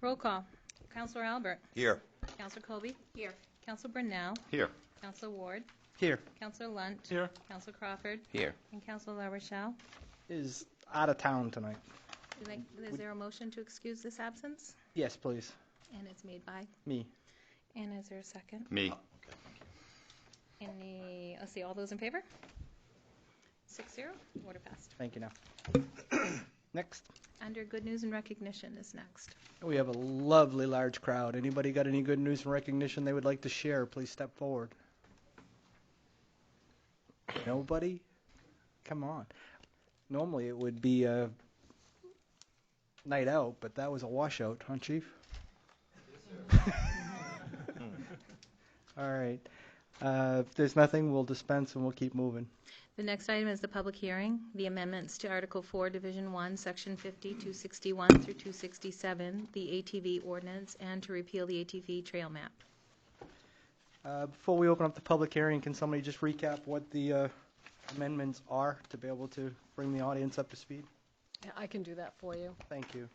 Roll call. Counselor Albert. Here. Counselor Colby. Here. Counselor Brunel. Here. Counselor Ward. Here. Counselor Lunt. Here. Counselor Crawford. Here. And Counselor La Rochelle. Is out of town tonight. Is there a motion to excuse this absence? Yes, please. And it's made by? Me. And is there a second? Me. Let's see, all those in favor? 6-0, order passed. Thank you now. Next. Under good news and recognition is next. We have a lovely large crowd. Anybody got any good news and recognition they would like to share? Please step forward. Nobody? Come on. Normally it would be a night out, but that was a washout, huh, Chief? All right. If there's nothing, we'll dispense and we'll keep moving. The next item is the public hearing, the amendments to Article 4, Division 1, Section 50, 261 through 267, the ATV ordinance, and to repeal the ATV trail map. Before we open up the public hearing, can somebody just recap what the amendments are to be able to bring the audience up to speed? Yeah, I can do that for you. Thank you.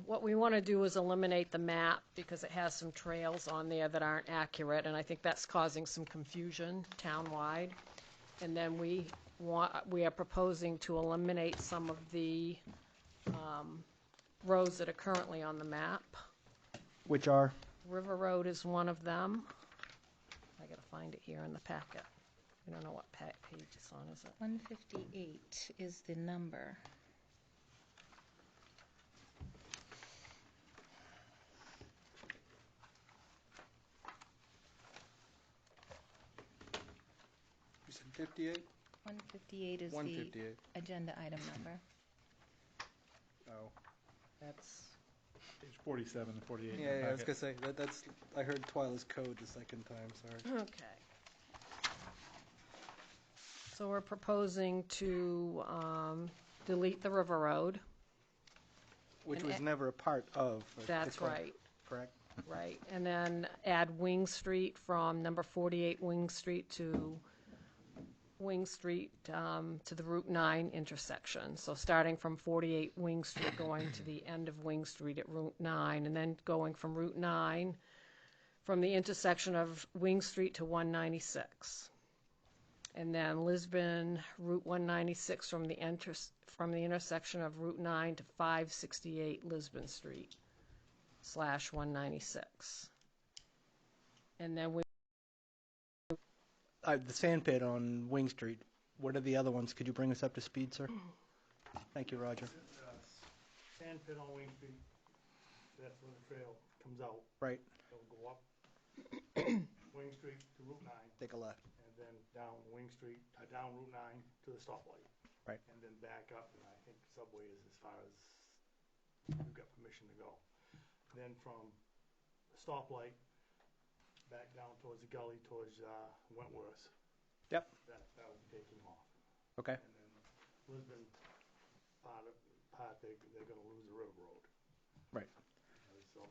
What we want to do is eliminate the map because it has some trails on there that aren't accurate, and I think that's causing some confusion townwide. And then we are proposing to eliminate some of the roads that are currently on the map. Which are? River Road is one of them. I got to find it here in the packet. I don't know what page it's on, is it? 158 is the number. You said 58? 158 is 158. the agenda item number. Oh. That's Page 47 and 48. Yeah, I was going to say, that's, I heard Twyla's code the second time, sorry. okay. So we're proposing to delete the River Road. Which And was never a part of. That's right. Correct? Right, and then add Wing Street from number 48 Wing Street to Wing Street to the Route 9 intersection. So starting from 48 Wing Street, going to the end of Wing Street at Route 9, and then going from Route 9 from the intersection of Wing Street to 196. And then Lisbon, Route 196 from the intersection of Route 9 to 568 Lisbon Street / 196. And then we The sand pit on Wing Street. What are the other ones? Could you bring us up to speed, sir? Thank you, Roger. Sand pit on Wing Street. That's where the trail comes out. Right. It'll go up Wing Street to Route 9, Take a left. and then down Wing Street, down Route 9 to the stoplight. Right. And then back up, and I think Subway is as far as we've got permission to go. Then from the stoplight back down towards the gully, towards Wentworth. Yep. That'll be taking off. Okay. And then Lisbon part they're going to lose the River Road. Right. So,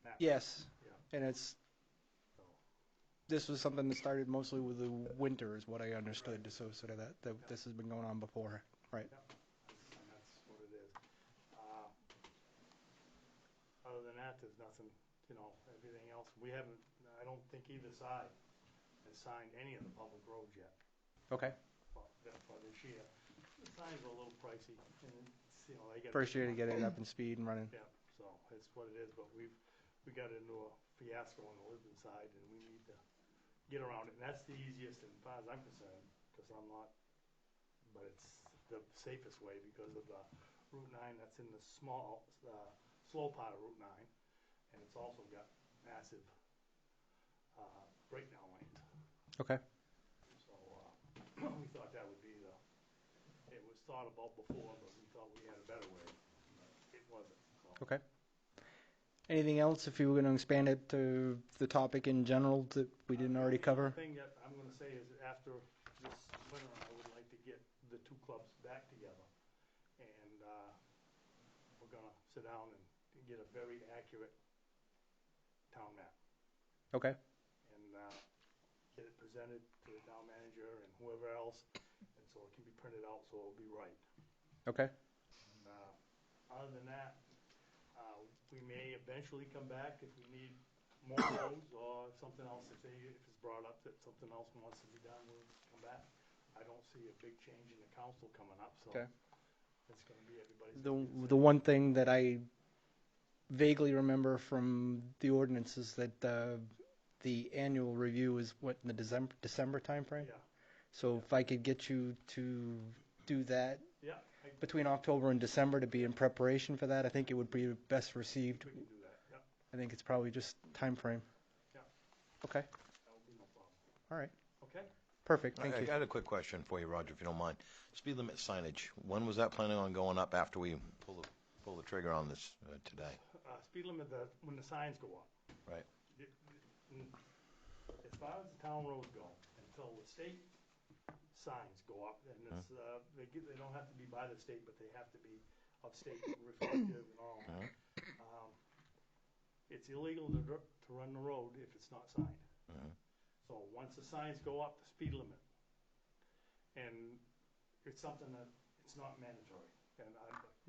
map. Yes. Yeah. And it's, So, this was something that started mostly with the winter is what I understood. So sort of that this has been going on before. Right. and that's what it is. Other than that, there's nothing, everything else. I don't think either side has signed any of the public roads yet Okay. for this year. The signs are a little pricey, and they get. First year to get it up in speed and running. Yeah, so it's what it is, but we got into a fiasco on the Lisbon side, and we need to get around it, and that's the easiest, as far as I'm concerned, because I'm not, but it's the safest way because of Route 9 that's in the slow part of Route 9, and it's also got massive breakdown lanes. Okay. So we thought that would be it was thought about before, but we thought we had a better way, but it wasn't. So. Okay. Anything else if you were going to expand it to the topic in general that we didn't already cover? The thing that I'm going to say is that after this winter, I would like to get the two clubs back together, and we're going to sit down and get a very accurate town map, Okay. and get it presented to the town manager and whoever else, and so it can be printed out so it'll be right. Okay. And other than that, we may eventually come back if we need more roads or something else, if it's brought up that something else wants to be done, we'll come back. I don't see a big change in the council coming up, so Okay. it's gonna be everybody's. The one thing that I vaguely remember from the ordinance is that the annual review is what, in the December timeframe? Yeah, So if I could get you to do that yeah, between October and December to be in preparation for that, I think it would be best received. we can do that, yeah, I think it's probably just time frame. Yeah. Okay, that would be no problem. all right, Okay? perfect, thank I you. got a quick question for you, Roger, if you don't mind. Speed limit signage, when was that planning on going up after we pull the trigger on this today? Speed limit, when the signs go up. Right. As far as the town roads go, until the state signs go up, and it's, they don't have to be by the state, but they have to be of state reflective and all. It's illegal to run the road if it's not signed. So once the signs go up, the speed limit, and it's something that, it's not mandatory, and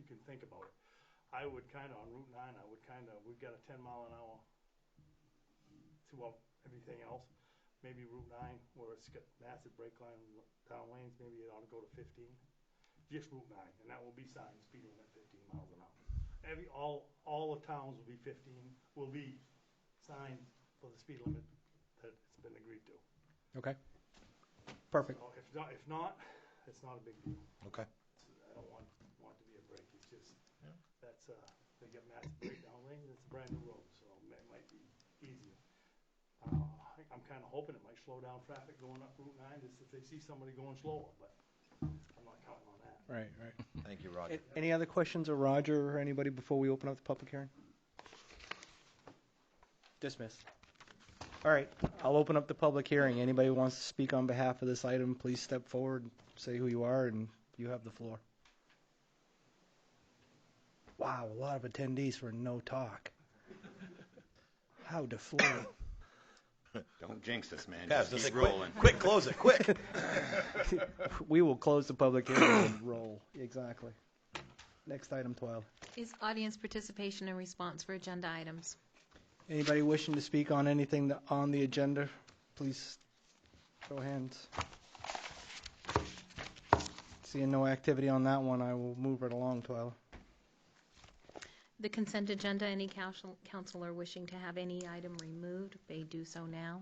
you can think about it. I would kind of, on Route 9, we've got a 10-mile-an-hour throughout everything else. Maybe Route 9, where it's got massive brake lines down lanes, maybe it ought to go to 15. Just Route 9, and that will be signed, speed limit 15 miles an hour. All the towns will be 15, will be signed for the speed limit that it's been agreed to. Okay, perfect. So if not, it's not a big deal. Okay. I don't want it to be a break, it's just, that's, they get massive breakdown lanes, it's a brand new road, so it might be easier. I'm kind of hoping it might slow down traffic going up Route 9, just if they see somebody going slower, but I'm not counting on that. Right, right. Thank you, Roger. Any other questions of Roger or anybody before we open up the public hearing? Dismissed. All right, I'll open up the public hearing. Anybody who wants to speak on behalf of this item, please step forward, say who you are, and you have the floor. Wow, a lot of attendees for no talk. How deflating. Don't jinx us, man. Guys, Just just keep say rolling. quick, close it, quick. We will close the public hearing and roll. Exactly. Next item 12. Is audience participation and response for agenda items. Anybody wishing to speak on anything on the agenda, please show hands. Seeing no activity on that one, I will move it along, Twyla. The consent agenda, any counselor wishing to have any item removed may do so now.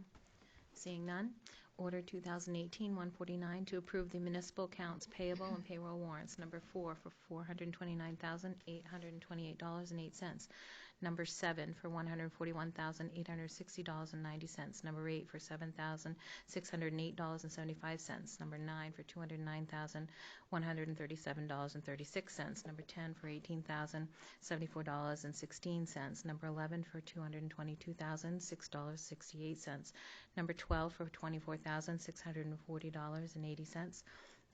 Seeing none. Order 2018-149 to approve the municipal accounts payable and payroll warrants. Number 4 for $429,828.08. Number 7 for $141,860.90. Number 8 for $7,608.75. Number 9 for $209,137.36. Number 10 for $18,074.16. Number 11 for $222,006.68. Number 12 for $24,640.80.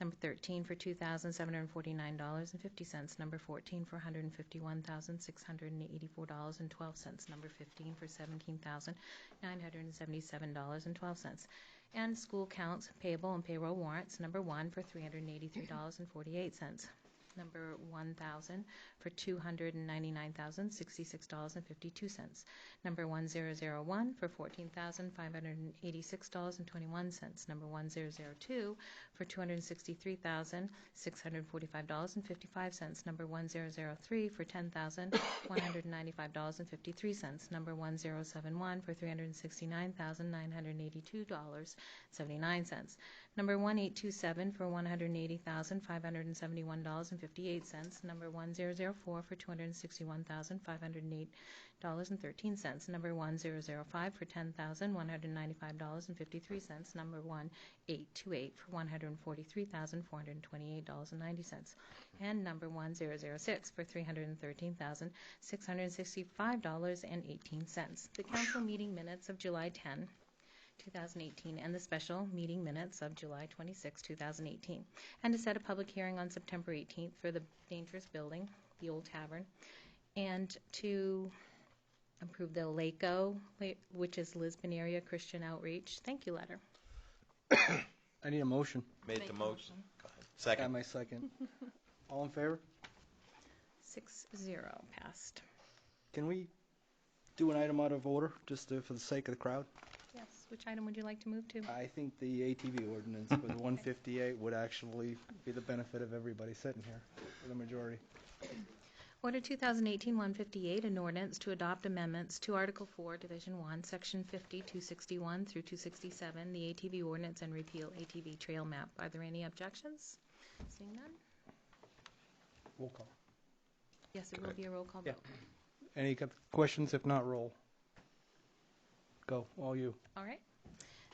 Number 13 for $2,749.50. Number 14 for $151,684.12. Number 15 for $17,977.12. And school counts payable and payroll warrants. Number 1 for $383.48. Number 1,000 for $299,066.52. Number 1001 for $14,586.21. Number 1002 for $263,645.55. Number 1003 for $10,195.53. Number 1071 for $369,982.79. Number 1827 for $180,571.58. Number 1004 for $261,508.13. Number 1005 for $10,195.53. Number 1828 for $143,428.90. And number 1006 for $313,665.18. The council meeting minutes of July 10, 2018, and the special meeting minutes of July 26, 2018, and to set a public hearing on September 18th for the dangerous building, the old tavern, and to approve the LACO, which is Lisbon Area Christian Outreach, thank you letter. I need a motion. Made the motion. Go ahead. Got Second. my second. All in favor? 6-0 passed. Can we do an item out of order, just for the sake of the crowd? Yes, which item would you like to move to? I think the ATV ordinance with 158 would actually be the benefit of everybody sitting here, for the majority. Order 2018-158, an ordinance to adopt amendments to Article 4, Division 1, Section 50, 261 through 267, the ATV ordinance, and repeal ATV trail map. Are there any objections? Seeing none? Roll call. Yes, it will be a roll call Yeah. vote. Any questions? If not, roll. Go, all you. All right.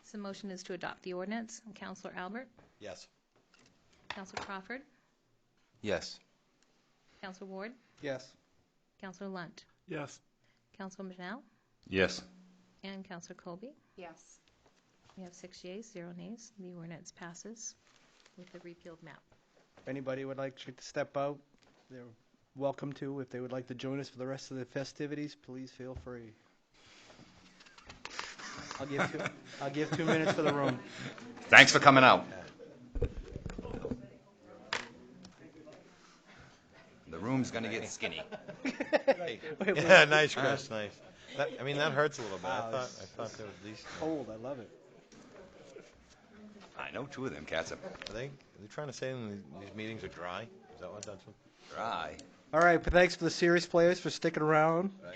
So the motion is to adopt the ordinance. Councillor Albert? Yes. Councillor Crawford? Yes. Councillor Ward? Yes. Councillor Lunt? Yes. Councillor Manal? Yes. And Councillor Colby? Yes. We have 6 yeas, 0 nays. The ordinance passes with the repealed map. If anybody would like to step out, they're welcome to. If they would like to join us for the rest of the festivities, please feel free. I'll give 2 minutes for the room. Thanks for coming out. The room's gonna get skinny. Hey. Yeah, nice, Chris, nice. That hurts a little bit. Wow, I thought they were decent. Cold, I love it. I know 2 of them cats are Are they trying to say these meetings are dry? Is that what that's what? dry. All right, but thanks for the serious players for sticking around. Right.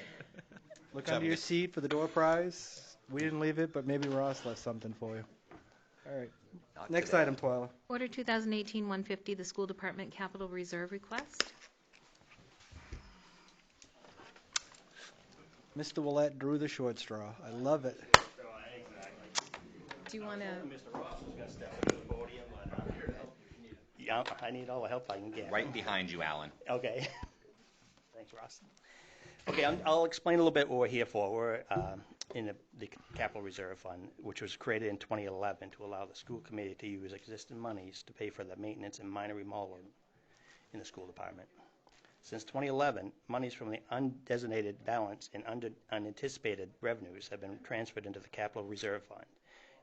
Look Seven under your days. seat for the door prize. We didn't leave it, but maybe Ross left something for you. All right. Not Next today. item, Twyla. Order 2018-150, the School Department Capital Reserve request. Mr. Willett drew the short straw. I love it. Do you want to? Mr. Ross was gonna step into the podium, but yeah, I need all the help I can get. Right behind you, Alan. Okay. Thanks, Ross. Okay, I'll explain a little bit what we're here for. We're in the Capital Reserve Fund, which was created in 2011 to allow the school committee to use existing monies to pay for the maintenance and minor remodeling in the school department. Since 2011, monies from the undesignated balance and unanticipated revenues have been transferred into the Capital Reserve Fund.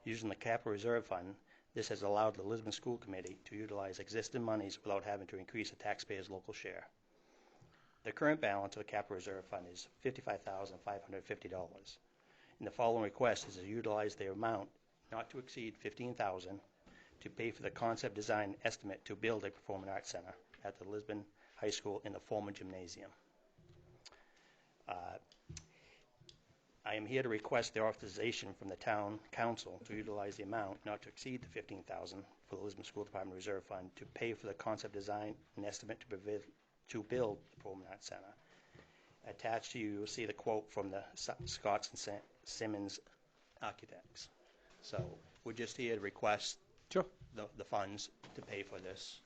Using the Capital Reserve Fund, this has allowed the Lisbon School Committee to utilize existing monies without having to increase the taxpayers' local share. The current balance of the Capital Reserve Fund is $55,550. And the following request is to utilize the amount not to exceed $15,000 to pay for the concept design estimate to build a performing arts center at the Lisbon High School in the former gymnasium. I am here to request the authorization from the town council to utilize the amount not to exceed the $15,000 for the Lisbon School Department Reserve Fund to pay for the concept design and estimate to build the Performing Arts Center. Attached to you, you'll see the quote from the Scotts and Simmons architects. So we're just here to request Sure. the funds to pay for this.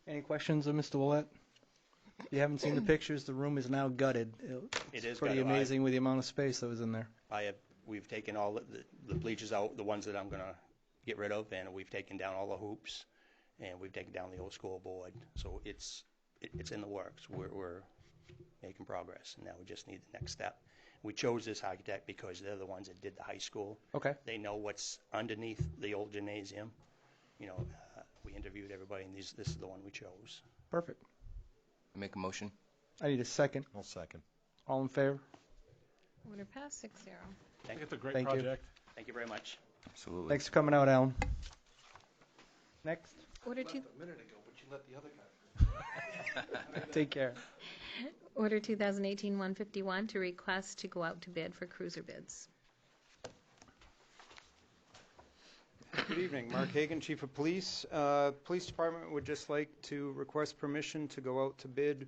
Any questions of Mr. Willett? If you haven't seen the pictures, the room is now gutted. It It's is pretty gutted. amazing with the amount of space that was in there. We've taken all the bleachers out, the ones that I'm going to get rid of, and we've taken down all the hoops, and we've taken down the old scoreboard. So it's in the works. We're making progress, and now we just need the next step. We chose this architect because they're the ones that did the high school. Okay. They know what's underneath the old gymnasium. We interviewed everybody, and this is the one we chose. Perfect. Make a motion. I need a second. I'll second. All in favor? Order passed 6-0. It's a great Thank you. project. Thank you very much. Absolutely. Thanks for coming out, Alan. Next. Order A minute ago, but you let the other guy. Take care. Order 2018-151 to request to go out to bid for cruiser bids. Good evening, Mark Hagan, Chief of Police. Police Department would just like to request permission to go out to bid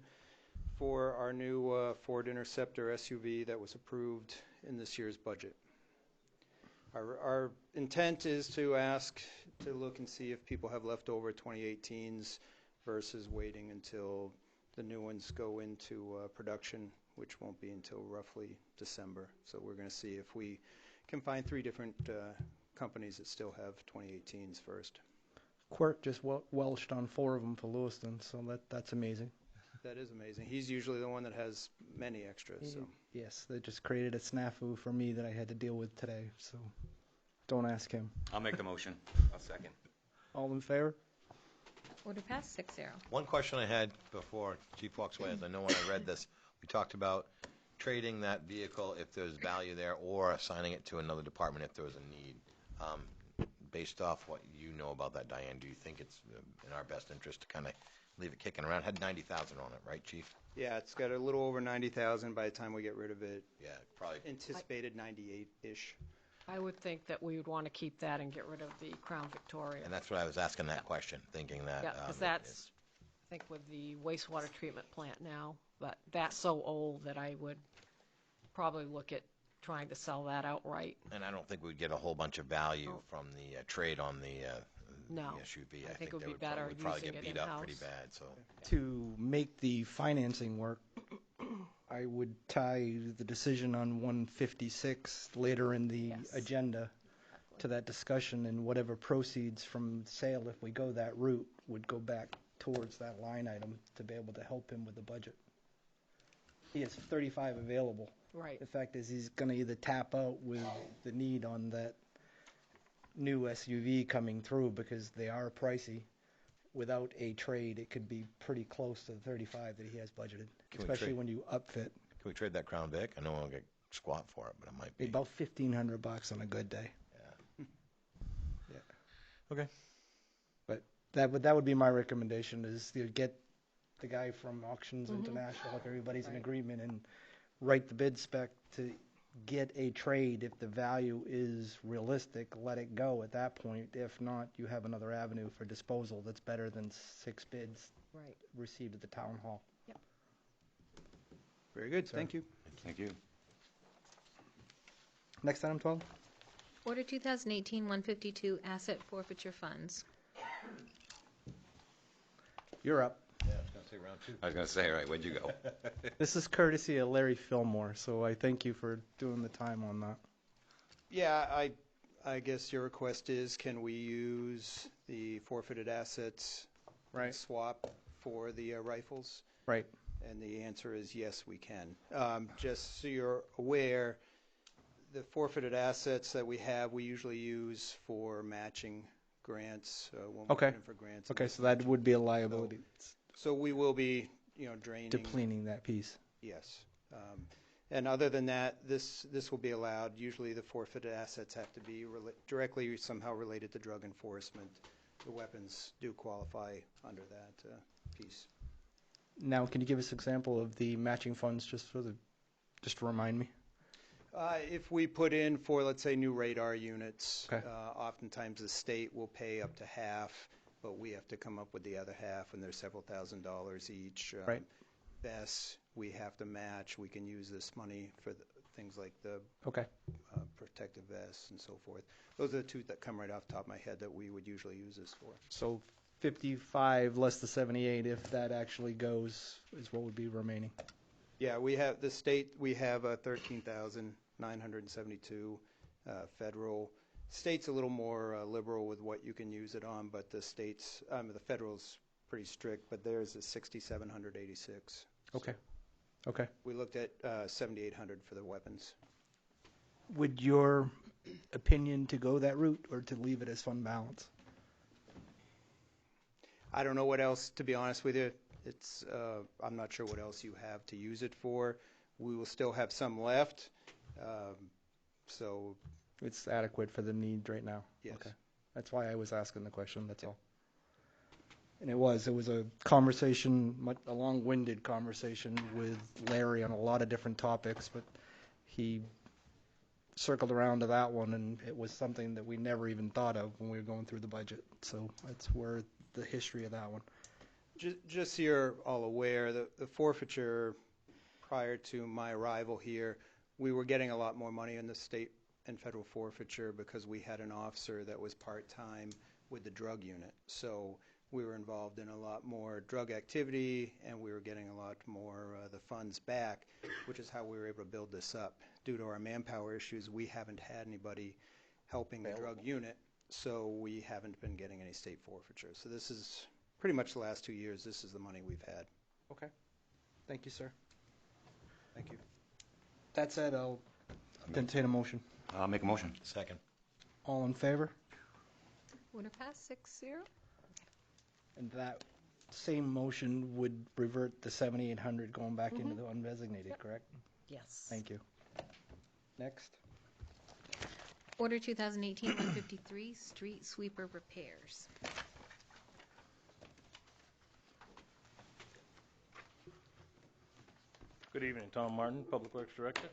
for our new Ford Interceptor SUV that was approved in this year's budget. Our intent is to ask to look and see if people have leftover 2018s versus waiting until the new ones go into production, which won't be until roughly December. So we're going to see if we can find 3 different companies that still have 2018s first. Quirk just welched on 4 of them for Lewiston, so that's amazing. That is amazing. He's usually the one that has many extras. So Yes, they just created a snafu for me that I had to deal with today, so don't ask him. I'll make the motion. I'll second. All in favor? Order passed 6-0. One question I had before Chief walks away is I know when I read this, We talked about trading that vehicle if there's value there, or assigning it to another department if there was a need. Based off what you know about that, Diane, do you think it's in our best interest to kind of leave it kicking around? Had 90,000 on it, right, Chief? Yeah, it's got a little over 90,000 by the time we get rid of it. Yeah, probably. Anticipated 98-ish. I would think that we would want to keep that and get rid of the Crown Victoria. And that's what I was asking that question, thinking that. Yeah, because that's, I think, with the wastewater treatment plant now, but that's so old that I would probably look at trying to sell that outright. And I don't think we'd get a whole bunch of value from the trade on the No, SUV. I think it would they be better would probably using get it beat up pretty in-house. bad. So To make the financing work, I would tie the decision on 156 later in the Yes. agenda to that discussion, and whatever proceeds from sale, if we go that route, would go back towards that line item to be able to help him with the budget. He has 35 available. Right. The fact is, he's going to either tap out with the need on that new SUV coming through, because they are pricey. Without a trade, it could be pretty close to the 35 that he has budgeted, Can we especially trade? when you upfit. can we trade that Crown Vic? I know we won't get squat for it, but it might be. About $1,500 on a good day. Okay. But that would be my recommendation, is to get the guy from Auctions International, if everybody's in Right. agreement, and write the bid spec to get a trade. If the value is realistic, let it go at that point. If not, you have another avenue for disposal that's better than 6 bids Right. received at the town hall. Very good, Sir. thank you. Thank you. Next item, 12. Order 2018-152 asset forfeiture funds. You're up. Yeah, I was going to say round 2. I was going to say, right, where'd you go? This is courtesy of Larry Fillmore, so I thank you for doing the time on that. Yeah, I guess your request is, can we use the forfeited assets Right. swap for the rifles? Right. And the answer is yes, we can. Just so you're aware, the forfeited assets that we have, we usually use for matching grants, when we're Okay. in for grants. Okay, so that would be a liability. So we will be, draining. Depleting that piece. Yes. And other than that, this will be allowed. Usually the forfeited assets have to be directly somehow related to drug enforcement. The weapons do qualify under that piece. Now, can you give us an example of the matching funds, just to remind me? If we put in for, let's say, new radar units, Okay. oftentimes the state will pay up to half, but we have to come up with the other half, and there's several $1,000s each. Right. Vests, we have to match. We can use this money for things like the Okay. protective vests and so forth. Those are the two that come right off the top of my head that we would usually use this for. So 55 less the 78, if that actually goes, is what would be remaining. Yeah, we have the state. We have 13,972 federal. State's a little more liberal with what you can use it on, but the federal's pretty strict. But theirs is 6,786. Okay. Okay. We looked at 7,800 for the weapons. Would your opinion to go that route or to leave it as fund balance? I don't know what else, to be honest with you. It's I'm not sure what else you have to use it for. We will still have some left. So It's adequate for the need right now? yes. Okay. That's why I was asking the question, that's all. And it was a conversation, a long-winded conversation with Larry on a lot of different topics, but he circled around to that one, and it was something that we never even thought of when we were going through the budget. So that's where the history of that one. Just so you're all aware, the forfeiture prior to my arrival here, we were getting a lot more money in the state and federal forfeiture because we had an officer that was part-time with the drug unit. So we were involved in a lot more drug activity, and we were getting a lot more the funds back, which is how we were able to build this up. Due to our manpower issues, we haven't had anybody helping the drug unit, so we haven't been getting any state forfeiture. So this is pretty much the last 2 years, this is the money we've had. Okay. Thank you, sir. Thank you. That said, I'll entertain a motion. I'll make a motion. Second. All in favor? Would it pass 6-0? And that same motion would revert the 7,800 going back into the undesignated, correct? Yes. Thank you. Next. Order 2018-153, street sweeper repairs. Good evening, Tom Martin, Public Works Director.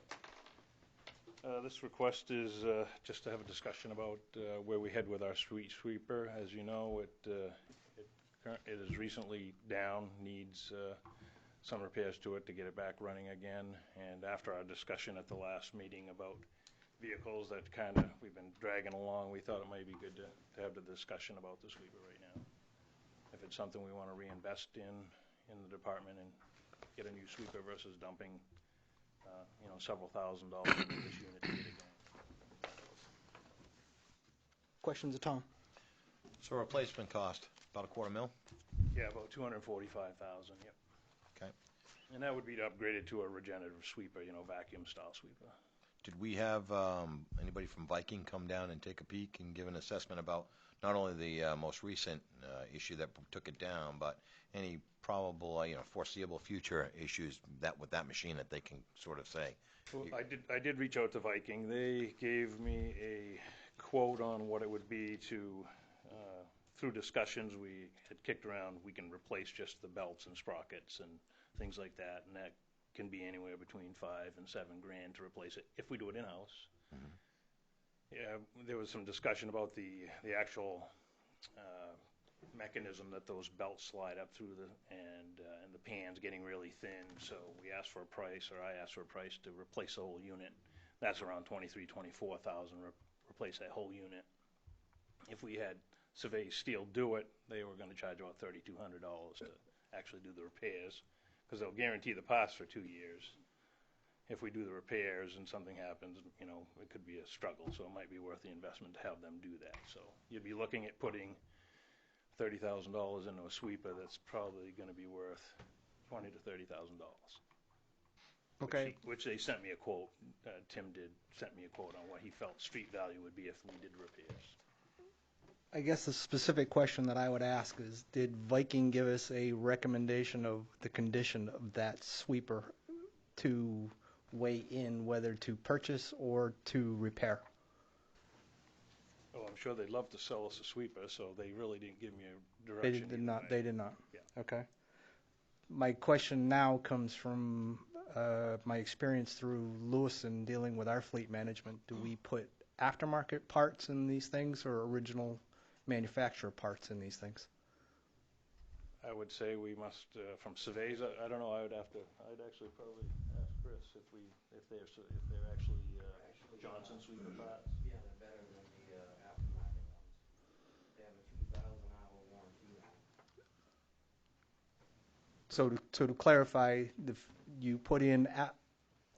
This request is just to have a discussion about where we head with our street sweeper. As you know, it is recently down, needs some repairs to it to get it back running again. And after our discussion at the last meeting about vehicles that we've been dragging along, we thought it might be good to have the discussion about the sweeper right now. If it's something we want to reinvest in the department and get a new sweeper versus dumping, several $1,000s into this unit to get it going. Questions of Tom? So replacement cost, about $250,000? Yeah, about $245,000, yep. Okay. And that would be upgraded to a regenerative sweeper, vacuum style sweeper. Did we have anybody from Viking come down and take a peek and give an assessment about not only the most recent issue that took it down, but any probable, foreseeable future issues with that machine that they can sort of say? Well, I did reach out to Viking. They gave me a quote on what it would be to, through discussions we had kicked around, we can replace just the belts and sprockets and things like that, and that can be anywhere between $5,000 and $7,000 to replace it if we do it in-house. Mm-hmm. Yeah, there was some discussion about the actual mechanism that those belts slide up through and the pans getting really thin. So we asked for a price, or I asked for a price to replace the whole unit. That's around $23,000, $24,000. Replace that whole unit. If we had Survey Steel do it, they were going to charge about $3,200 to actually do the repairs, because they'll guarantee the parts for 2 years. If we do the repairs and something happens, it could be a struggle, so it might be worth the investment to have them do that. So you'd be looking at putting $30,000 into a sweeper that's probably going to be worth $20,000 to $30,000. Okay. Which they sent me a quote. Tim sent me a quote on what he felt street value would be if we did repairs. I guess the specific question that I would ask is, did Viking give us a recommendation of the condition of that sweeper to weigh in whether to purchase or to repair? Oh, I'm sure they'd love to sell us a sweeper, so they really didn't give me a direction. They did not. Yeah. Okay. My question now comes from my experience through Lewis and dealing with our fleet management. Do we put aftermarket parts in these things or original manufacturer parts in these things? I would say we must, from surveys, I don't know, I'd actually probably ask Chris if they're actually Johnson sweeper parts. Yeah, they're better than the aftermarket ones. They have a 2,000-hour warranty on them. So to clarify, you put in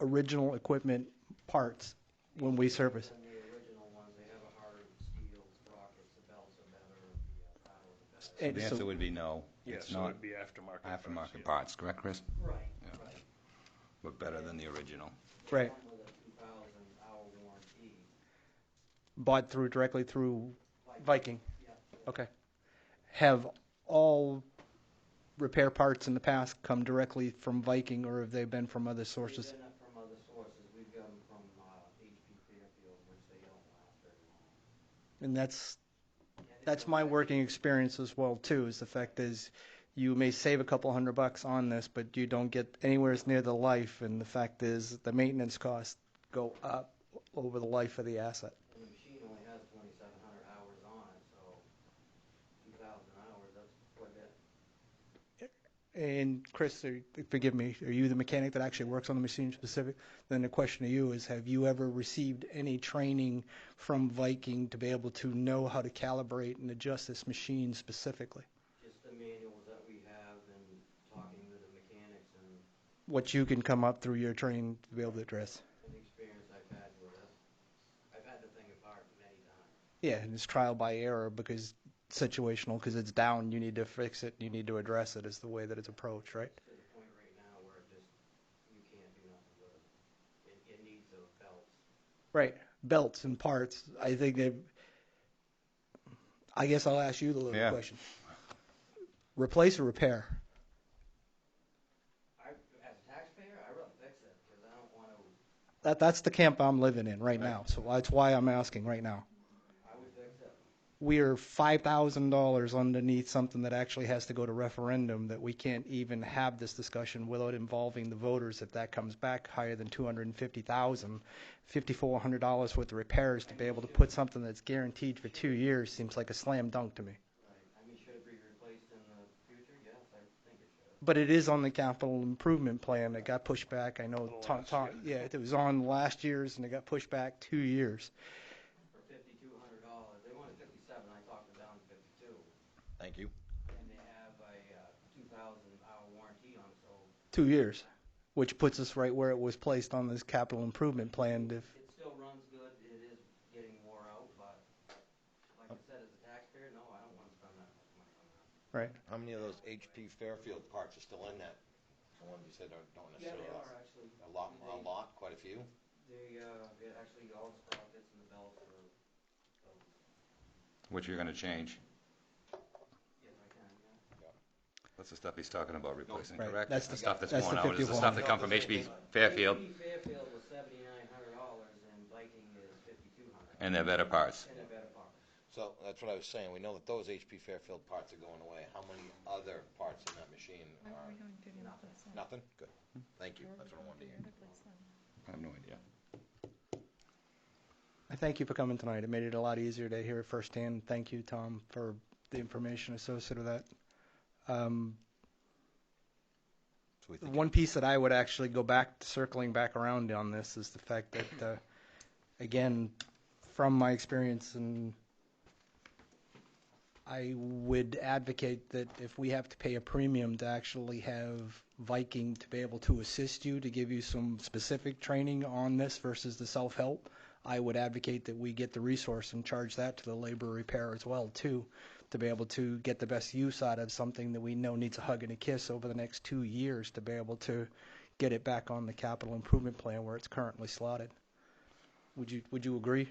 original equipment parts when we service. Than the original ones, they have a harder steel sprockets, the belts are better, the paddles are better. So the answer would be no. Yeah, It's so not it'd be aftermarket parts, correct, Chris? Right, Yeah. right. But better than the original. Right. One with a 2,000-hour warranty. Bought directly through Viking. Yeah. Okay. Have all repair parts in the past come directly from Viking, or have they been from other sources? They've been from other sources. We've got them from HP Fairfield, which they don't last very long. And that's my working experience as well too. Is the fact is, you may save a couple $100 on this, but you don't get anywhere near the life. And the fact is, the maintenance costs go up over the life of the asset. And the machine only has 2,700 hours on it, so 2,000 hours, that's quite a bit. And Chris, forgive me, are you the mechanic that actually works on the machine specific? Then the question to you is, have you ever received any training from Viking to be able to know how to calibrate and adjust this machine specifically? Just the manuals that we have and talking with the mechanics and What you can come up through your training to be able to address? the experience I've had with this. I've had the thing apart many times. Yeah, and it's trial by error because situational, because it's down, you need to fix it, you need to address it is the way that it's approached, right? To the point right now where you can't do nothing with it. It needs those belts. Right, belts and parts. I think I guess I'll ask you the little Yeah. question. Replace or repair? As a taxpayer, I'd rather fix it, because I don't want to, That's the camp I'm living in right now, so that's why I'm asking right now. I would fix it. We are $5,000 underneath something that actually has to go to referendum, that we can't even have this discussion without involving the voters. If that comes back higher than $250,000, $5,400 worth of repairs to be able to put something that's guaranteed for 2 years seems like a slam dunk to me. Right, I mean, should it be replaced in the future? Yes, I think it should. But it is on the capital improvement plan that got pushed back. I know, yeah, it was on last year's and it got pushed back 2 years. For $5,200, they wanted 57, I talked them down to 52. Thank you. And they have a 2,000-hour warranty on it, so 2 years, which puts us right where it was placed on this capital improvement plan. it still runs good. It is getting wore out, but like I said, as a taxpayer, no, I don't want to spend that much money on that. Right. How many of those HP Fairfield parts are still in that? The ones you said don't Yeah, necessarily. they are actually. A lot, quite a few. They, actually, all the sprockets and the belts are, Which you're going to change. yes, I can, yeah. That's the stuff he's talking about replacing, Right. correct? That's the stuff that's the worn out. It's the 51. stuff that come from HP Fairfield, HP Fairfield was $7,900 and Viking is $5,200. and they're better parts. And they're better parts. So that's what I was saying. We know that those HP Fairfield parts are going away. How many other parts in that machine are? Nothing? Good. Thank you. That's what I wanted to hear. I have no idea. I thank you for coming tonight. It made it a lot easier to hear it firsthand. Thank you, Tom, for the information associated with that. So we think One piece that I would actually go back, circling back around on this, is the fact that, again, from my experience, and I would advocate that if we have to pay a premium to actually have Viking to be able to assist you, to give you some specific training on this versus the self-help, I would advocate that we get the resource and charge that to the labor repair as well, too, to be able to get the best use out of something that we know needs a hug and a kiss over the next 2 years, to be able to get it back on the capital improvement plan where it's currently slotted. Would you agree?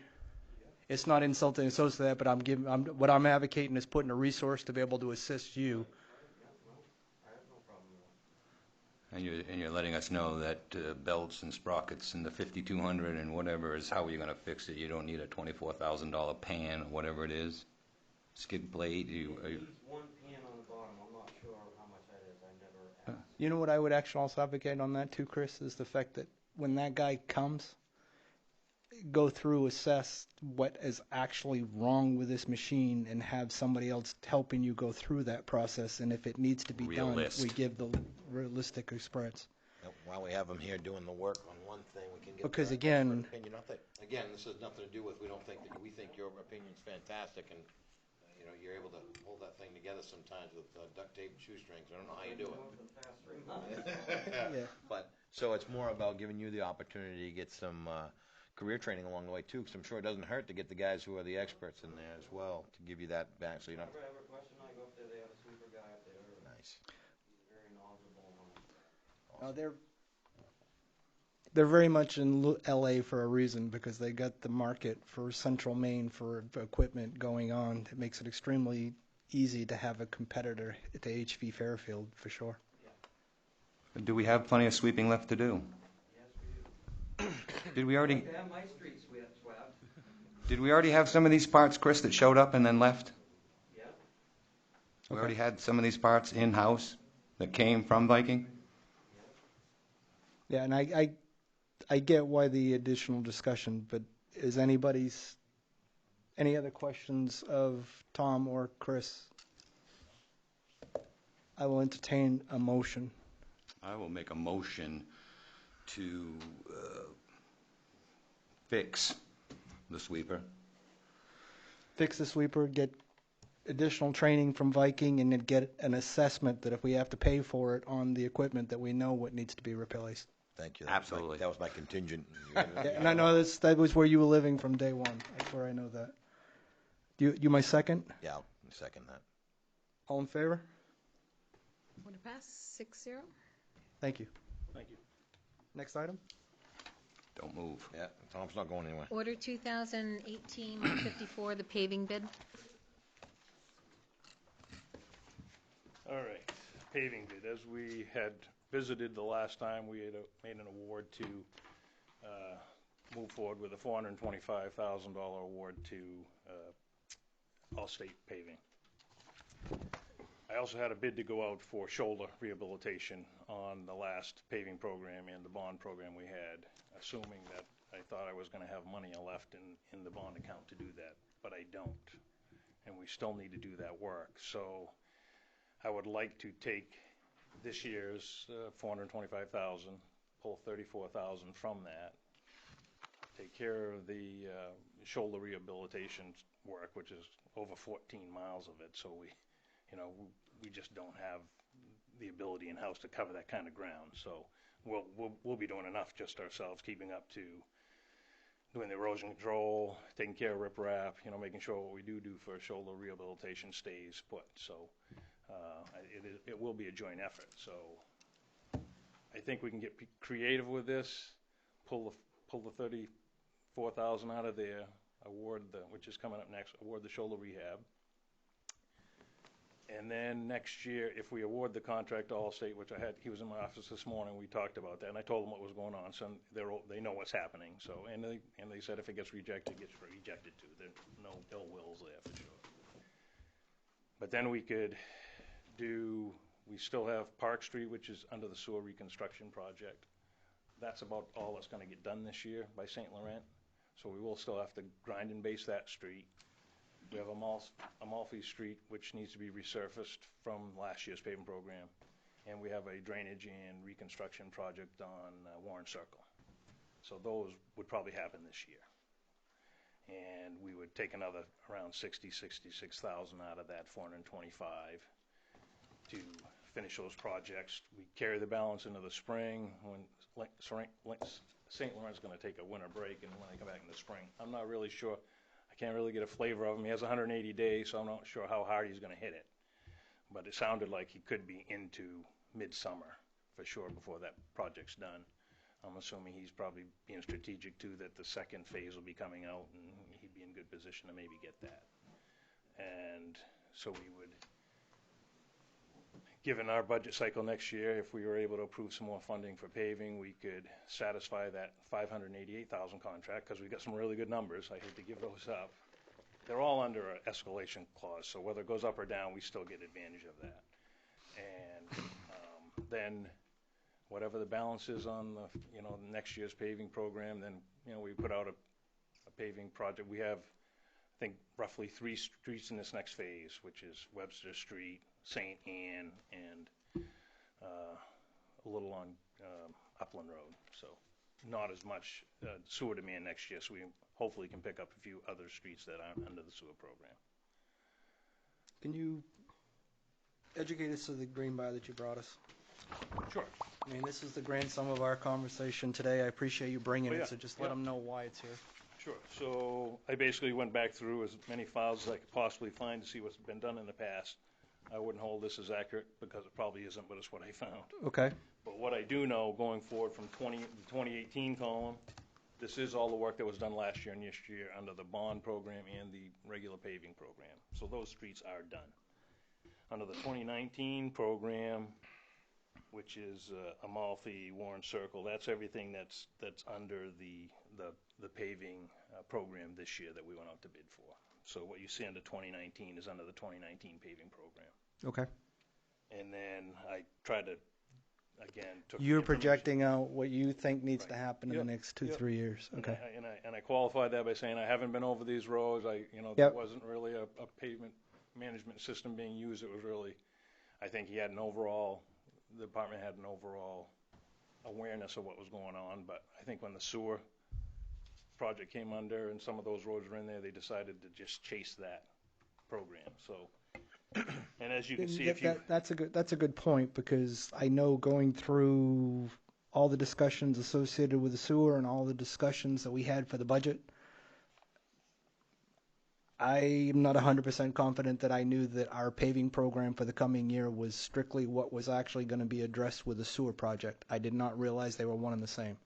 It's not insulting associated with that, but what I'm advocating is putting a resource to be able to assist you. I have no problem with that. And you're letting us know that belts and sprockets and the 5200 and whatever is how you're going to fix it. You don't need a $24,000 pan or whatever it is. Skid plate. It needs one pan on the bottom. I'm not sure how much that is. I never asked. You know what I would actually also advocate on that too, Chris, is the fact that when that guy comes, go through, assess what is actually wrong with this machine, and have somebody else helping you go through that process. And if it needs to be done, we give the realistic experience. while we have them here doing the work on one thing, we can get Because their again- expert opinion. Again, this has nothing to do with, we think your opinion's fantastic, and you're able to hold that thing together sometimes with duct tape and shoestrings. I don't know how you do it. For the past 3 months. Yeah. But, so it's more about giving you the opportunity to get some career training along the way too, because I'm sure it doesn't hurt to get the guys who are the experts in there as well, to give you that back, so you're not. If I ever have a question, I go up there, they have a sweeper guy up there. Nice. He's very knowledgeable on it. They're very much in LA for a reason, because they got the market for central Maine for equipment going on. It makes it extremely easy to have a competitor to HV Fairfield, for sure. Do we have plenty of sweeping left to do? Yes, we do. Did we already? I have my street swept. Did we already have some of these parts, Chris, that showed up and then left? Yeah. We already had some of these parts in-house that came from Viking? Yeah, and I get why the additional discussion, but is any other questions of Tom or Chris? I will entertain a motion. I will make a motion to fix the sweeper. Fix the sweeper, get additional training from Viking, and then get an assessment that if we have to pay for it on the equipment, that we know what needs to be replaced. Thank you. Absolutely. That was my contingent. Yeah, and I know that was where you were living from day one. I swear I know that. You my second? Yeah, I'll second that. All in favor? Would it pass 6-0? Thank you. Thank you. Next item? Don't move. Yeah, Tom's not going anywhere. Order 2018-154, the paving bid. All right, paving bid. As we had visited the last time, we had made an award to move forward with a $425,000 award to Allstate Paving. I also had a bid to go out for shoulder rehabilitation on the last paving program and the bond program we had, assuming that I thought I was going to have money left in the bond account to do that, but I don't. And we still need to do that work. So I would like to take this year's $425,000, pull $34,000 from that, take care of the shoulder rehabilitation work, which is over 14 miles of it. So we just don't have the ability in-house to cover that kind of ground. So we'll be doing enough just ourselves, keeping up to doing the erosion control, taking care of riprap, making sure what we do for shoulder rehabilitation stays put. So it will be a joint effort. So I think we can get creative with this, pull the $34,000 out of there, which is coming up next, award the shoulder rehab. And then next year, if we award the contract to Allstate, which he was in my office this morning, we talked about that, and I told them what was going on, so they know what's happening. So, and they said if it gets rejected, it gets rejected too. There's no ill wills there for sure. But then we still have Park Street, which is under the sewer reconstruction project. That's about all that's going to get done this year by St. Laurent. So we will still have to grind and base that street. We have Amalfi Street, which needs to be resurfaced from last year's paving program. And we have a drainage and reconstruction project on Warren Circle. So those would probably happen this year. And we would take another around $66,000 out of that 425 to finish those projects. We carry the balance into the spring when St. Laurent's going to take a winter break, and when they come back in the spring, I'm not really sure. I can't really get a flavor of him. He has 180 days, so I'm not sure how hard he's going to hit it. But it sounded like he could be into midsummer for sure before that project's done. I'm assuming he's probably being strategic too, that the second phase will be coming out and he'd be in good position to maybe get that. And so we would, given our budget cycle next year, if we were able to approve some more funding for paving, we could satisfy that $588,000 contract, because we've got some really good numbers. I hate to give those up. They're all under an escalation clause, so whether it goes up or down, we still get advantage of that. And then whatever the balance is on the next year's paving program, then we put out a paving project. We have, I think, roughly 3 streets in this next phase, which is Webster Street, St. Anne, and a little on Upland Road. So not as much sewer demand next year, so we hopefully can pick up a few other streets that aren't under the sewer program. Can you educate us to the green bar that you brought us? Sure. I mean, this is the grand sum of our conversation today. I appreciate you bringing Oh, yeah. it, so just let them know why it's here. Sure. So I basically went back through as many files as I could possibly find to see what's been done in the past. I wouldn't hold this as accurate because it probably isn't, but it's what I found. Okay. But what I do know, going forward from the 2018 column, this is all the work that was done last year and this year under the bond program and the regular paving program. So those streets are done. Under the 2019 program, which is Amalfi, Warren Circle, that's everything that's under the paving program this year that we went out to bid for. So what you see under 2019 is under the 2019 paving program. Okay. And then I tried to, again, took You're the information- projecting out what you think needs Right. to happen in Yep. the next 2-3 Yep. years. Okay. And I qualified that by saying I haven't been over these roads. There Yep. wasn't really a pavement management system being used. It was really, I think the department had an overall awareness of what was going on. But I think when the sewer project came under and some of those roads were in there, they decided to just chase that program. So, and as you can see, That's a good point, because I know going through all the discussions associated with the sewer and all the discussions that we had for the budget, I'm not 100% confident that I knew that our paving program for the coming year was strictly what was actually going to be addressed with the sewer project. I did not realize they were one and the same.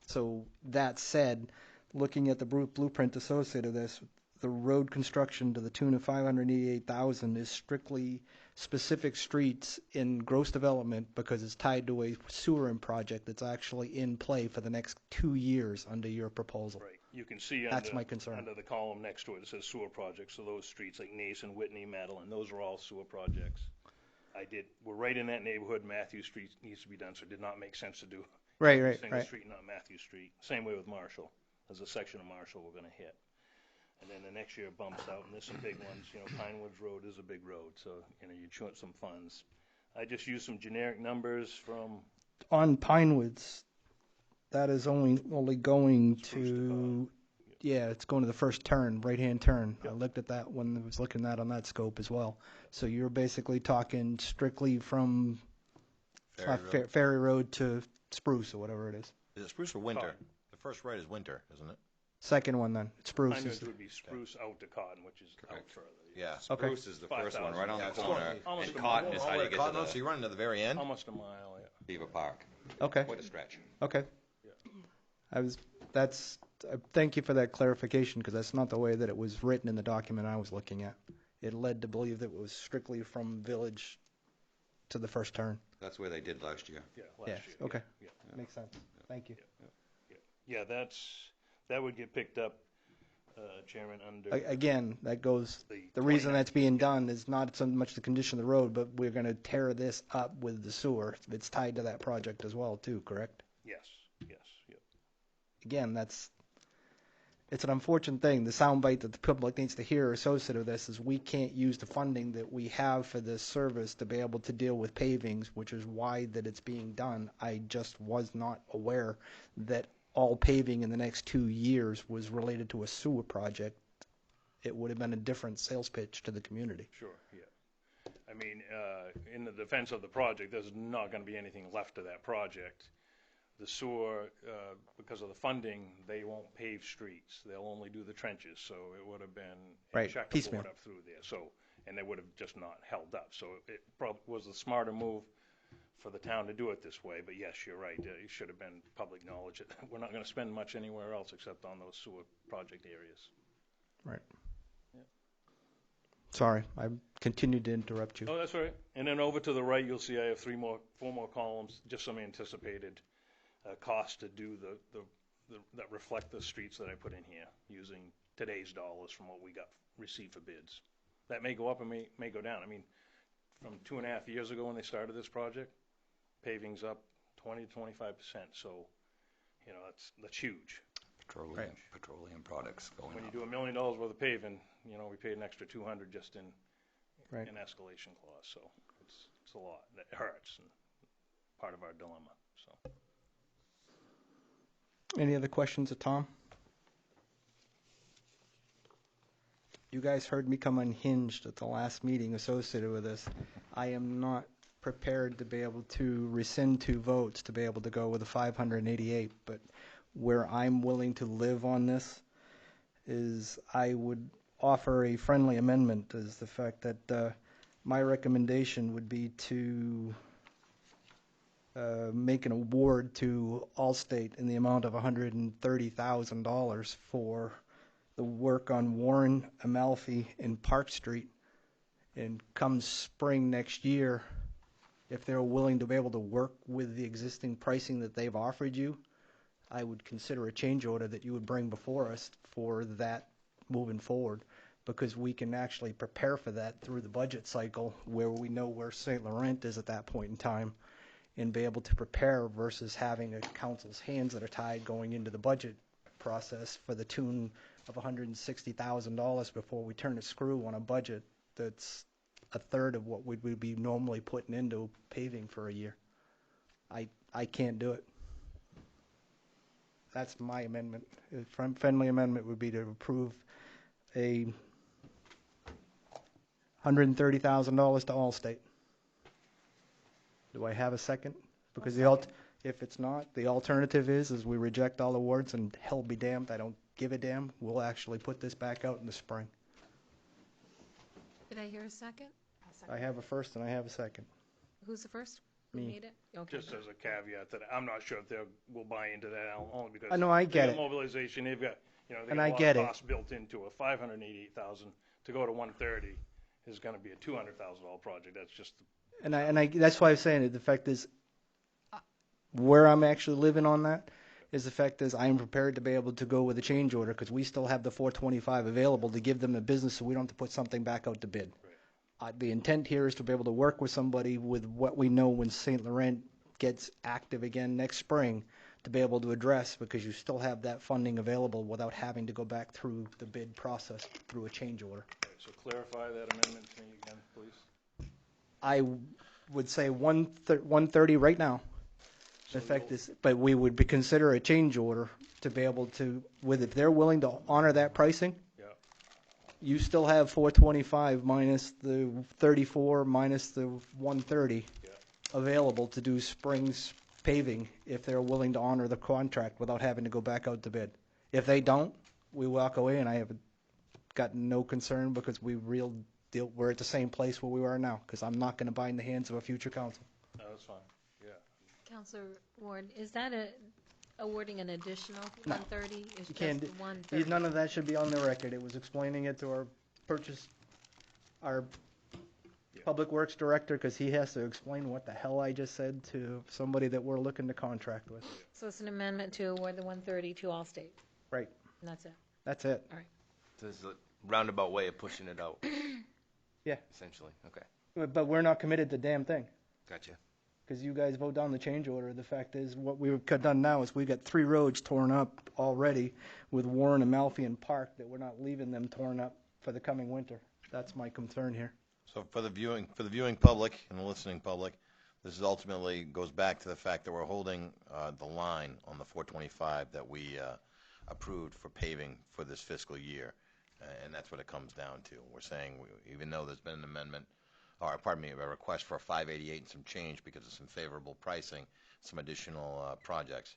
So that said, looking at the blueprint associated with this, the road construction to the tune of $588,000 is strictly specific streets in gross development because it's tied to a sewer project that's actually in play for the next 2 years under your proposal. Right. You can see That's under, my concern. under the column next to it, it says sewer projects. So those streets like Nason, Whitney, Madeline, those are all sewer projects. We're right in that neighborhood. Matthew Street needs to be done, so it did not make sense to do Right, every right, single right. street, not Matthew Street. Same way with Marshall. There's a section of Marshall we're going to hit. And then the next year it bumps out, and there's some big ones. You know, Pine Woods Road is a big road, so, you know, you chew up some funds. I just used some generic numbers from On Pinewoods, that is only going Spruce to, yeah, it's going to the first turn, right-hand turn. I Yep. looked at that when I was looking at on that scope as well. So you're basically talking strictly from Ferry Road to Spruce or whatever it is. Is it Spruce or Winter? Cotton. The first right is Winter, isn't it? Second one then, Spruce Pine is Woods the, would be Spruce out to Cotton, which is out further. Yeah. Okay. Spruce is the first one, 5,000. right on Yeah, the it's corner, almost and a Cotton mile. is All how the way you to get Cotton, to so the you run into the very end? Almost a mile, yeah. Beaver Park. okay, Quite a stretch. okay. Thank you for that clarification, because that's not the way that it was written in the document I was looking at. It led to believe that it was strictly from village to the first turn. That's where they did last year. Yeah, Yes, last year. okay. Yeah. Makes sense. Thank you. Yeah, that would get picked up, Chairman, under Again, that goes, the the reason 29 that's being done is not so much the condition of the road, but we're going to tear this up with the sewer. It's tied to that project as well, too, correct? Yes, yep. Again, it's an unfortunate thing. The soundbite that the public needs to hear associated with this is we can't use the funding that we have for this service to be able to deal with pavings, which is why that it's being done. I just was not aware that all paving in the next 2 years was related to a sewer project. It would have been a different sales pitch to the community. Sure, yeah. I mean, in the defense of the project, there's not going to be anything left of that project. The sewer, because of the funding, they won't pave streets. They'll only do the trenches, so it would have been Right, checkerboard piecemeal. up through there. So, and they would have just not held up. So it probably was the smarter move for the town to do it this way. But yes, you're right. It should have been public knowledge. We're not going to spend much anywhere else except on those sewer project areas. Right. Sorry, I continued to interrupt you. Oh, that's all right. And then over to the right, you'll see I have four more columns, just some anticipated costs to do that reflect the streets that I put in here using today's dollars from what we received for bids. That may go up and may go down. I mean, from 2.5 years ago when they started this project, paving's up 20 to 25%. So, you know, that's huge. Petroleum products going When you up. do $1 million worth of paving, you know, we paid an extra 200 just in Right. an escalation clause. So it's a lot. That hurts and part of our dilemma. So. Any other questions of Tom? You guys heard me come unhinged at the last meeting associated with this. I am not prepared to be able to rescind 2 votes to be able to go with the 588, but where I'm willing to live on this is I would offer a friendly amendment, is the fact that my recommendation would be to make an award to Allstate in the amount of $130,000 for the work on Warren, Amalfi, and Park Street. And come spring next year, if they're willing to be able to work with the existing pricing that they've offered you, I would consider a change order that you would bring before us for that moving forward, because we can actually prepare for that through the budget cycle where we know where St. Laurent is at that point in time and be able to prepare versus having a council's hands that are tied going into the budget process for the tune of $160,000 before we turn a screw on a budget that's a third of what we would be normally putting into paving for a year. I can't do it. That's my amendment. A friendly amendment would be to approve a $130,000 to Allstate. Do I have a second? Because if it's not, the alternative is we reject all awards and hell be damned, I don't give a damn. We'll actually put this back out in the spring. Did I hear a second? I have a first and I have a second. Who's the first? Who Me. made it? Okay. Just as a caveat that I'm not sure if they will buy into that only because I know, I get they've it. got mobilization, they've got, you know, they And got I a lot get of it. costs built into a $588,000 to go to 130, is gonna be a $200,000 project. That's just, And I that's why I'm saying it. The fact is, where I'm actually living on that is the fact is I'm prepared to be able to go with a change order because we still have the 425 available to give them the business so we don't have to put something back out to bid. The intent here is to be able to work with somebody with what we know when St. Laurent gets active again next spring to be able to address because you still have that funding available without having to go back through the bid process through a change order. so clarify that amendment to me again, please. I would say 130 right now. So The fact you'll- is, but we would consider a change order to be able to, if they're willing to honor that pricing, Yeah, you still have 425 minus the 34 minus the 130 yeah. available to do Springs paving if they're willing to honor the contract without having to go back out to bid. If they don't, we walk away, and I have got no concern because we're at the same place where we are now because I'm not going to bind the hands of a future council. No, that's fine, yeah. Counselor Ward, is that awarding an additional No. 130? It's You can't just do- 130. None of that should be on the record. It was explaining it to our Public Works Director, because he has to explain what the hell I just said to somebody that we're looking to contract with. So it's an amendment to award the 130 to Allstate, Right, and that's it. that's it. This is a roundabout way of pushing it out. Yeah. Essentially, okay. But we're not committed to damn thing, Gotcha. because you guys vote down the change order. The fact is, what we've done now is we've got 3 roads torn up already with Warren and Malfi and Park that we're not leaving them torn up for the coming winter. That's my concern here. So for the viewing public and the listening public, this is ultimately goes back to the fact that we're holding the line on the 425 that we approved for paving for this fiscal year, and that's what it comes down to. We're saying even though there's been an amendment, or pardon me, a request for a 588 and some change because of some favorable pricing, some additional projects,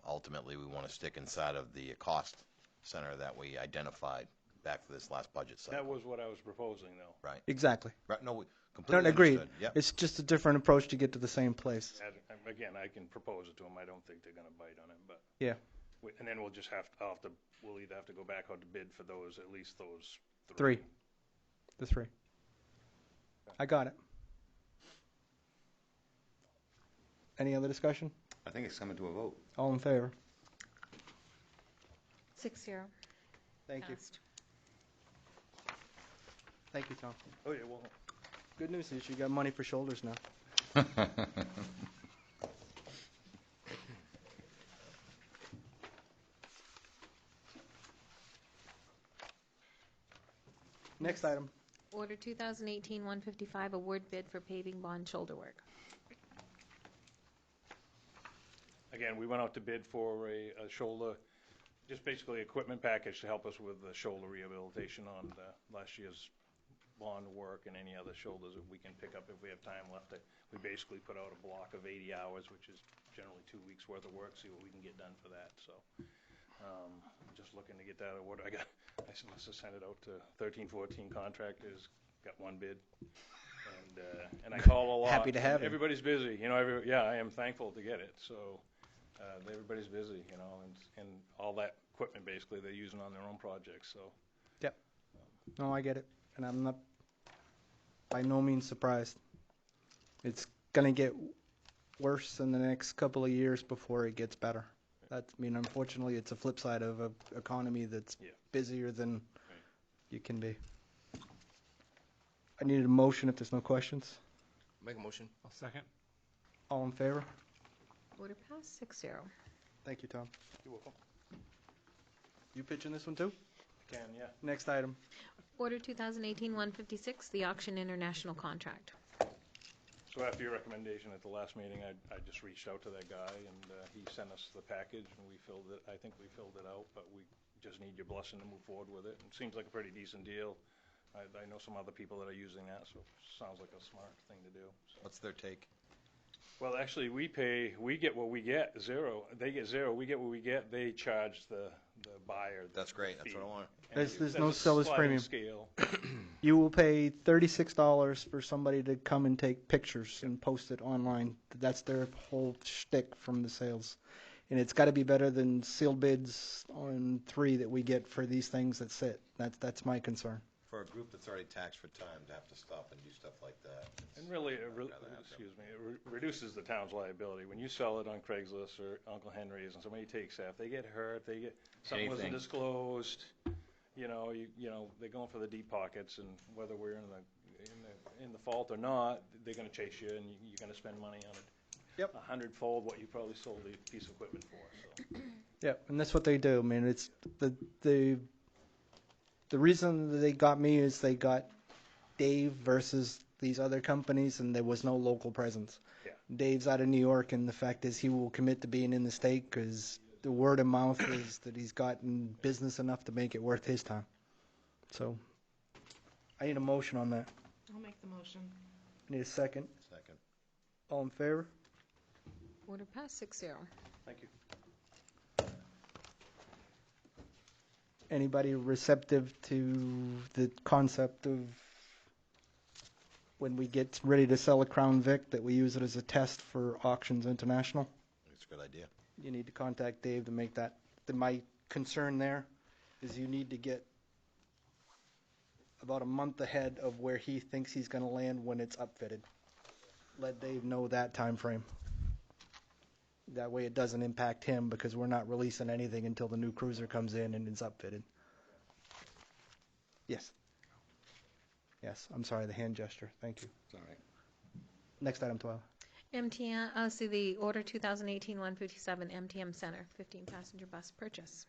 ultimately we want to stick inside of the cost center that we identified back for this last budget cycle. That was what I was proposing, though. Right. Exactly. Right. No, we completely Agreed. understood. Yep. It's just a different approach to get to the same place. Again, I can propose it to them. I don't think they're gonna bite on it, but. Yeah. And then we'll just we'll either have to go back out to bid for those, at least those 3. The 3. I got it. Any other discussion? I think it's coming to a vote. All in favor? 6-0. Thank you. Passed. Thank you, Tom. Oh, yeah, well, Good news is you got money for shoulders now. Next item. Order 2018-155, award bid for paving bond shoulder work. again, we went out to bid for a shoulder, just basically equipment package to help us with the shoulder rehabilitation on last year's bond work and any other shoulders that we can pick up if we have time left. We basically put out a block of 80 hours, which is generally 2 weeks worth of work, see what we can get done for that. So just looking to get that award. I must have sent it out to 13, 14 contractors, got one bid. And I call a lot. Happy to have it. Everybody's busy, you know. I am thankful to get it. So everybody's busy, you know, and all that equipment basically they're using on their own projects. So Yep. No, I get it, and I'm not by no means surprised. It's gonna get worse in the next couple of years before it gets better. Unfortunately, it's a flip side of an economy that's busier than you can be. I needed a motion if there's no questions. Make a motion. I'll second. All in favor? Order passed 6-0. Thank you, Tom. you're welcome. You pitching this one too? Can, yeah. Next item. Order 2018-156, the Auction International Contract. So after your recommendation at the last meeting, I just reached out to that guy, and he sent us the package, and we filled it. I think we filled it out, but we just need your blessing to move forward with it. It seems like a pretty decent deal. I know some other people that are using that, so it sounds like a smart thing to do. So. What's their take? Well, actually, we get what we get, zero. They get zero, we get what we get. They charge the buyer. That's great. That's fee. what I want. There's That's no a seller's sliding premium. Scale. You will pay $36 for somebody to come and take pictures and post it online. That's their whole shtick from the sales. And it's got to be better than sealed bids on 3 that we get for these things that sit. That's my concern. for a group that's already taxed for time to have to stop and do stuff like that. And really, I'd rather have them. excuse me, it reduces the town's liability. When you sell it on Craigslist or Uncle Henry's and somebody takes that, if they get hurt, something wasn't Anything. disclosed, they're going for the deep pockets, and whether we're in the fault or not, they're gonna chase you, and you're gonna spend money on it. Yep. 100-fold what you probably sold the piece of equipment for, so. Yeah, and that's what they do. I mean, it's the reason that they got me is they got Dave versus these other companies, and there was no local presence. Yeah. Dave's out of New York, and the fact is he will commit to being in the state because the word of mouth is that he's gotten business enough to make it worth his time. So I need a motion on that. I'll make the motion. Need a second. Second. All in favor? Order passed 6-0. Thank you. Anybody receptive to the concept of when we get ready to sell a Crown Vic that we use it as a test for Auctions International? It's a good idea. You need to contact Dave to make that. My concern there is you need to get about a month ahead of where he thinks he's going to land when it's upfitted. Let Dave know that time frame. That way it doesn't impact him because we're not releasing anything until the new cruiser comes in and is upfitted. Yes. Yes, I'm sorry, the hand gesture. Thank you. It's all right. Next item, 12. MTM, see the order 2018-157 MTM Center, 15-passenger bus purchase.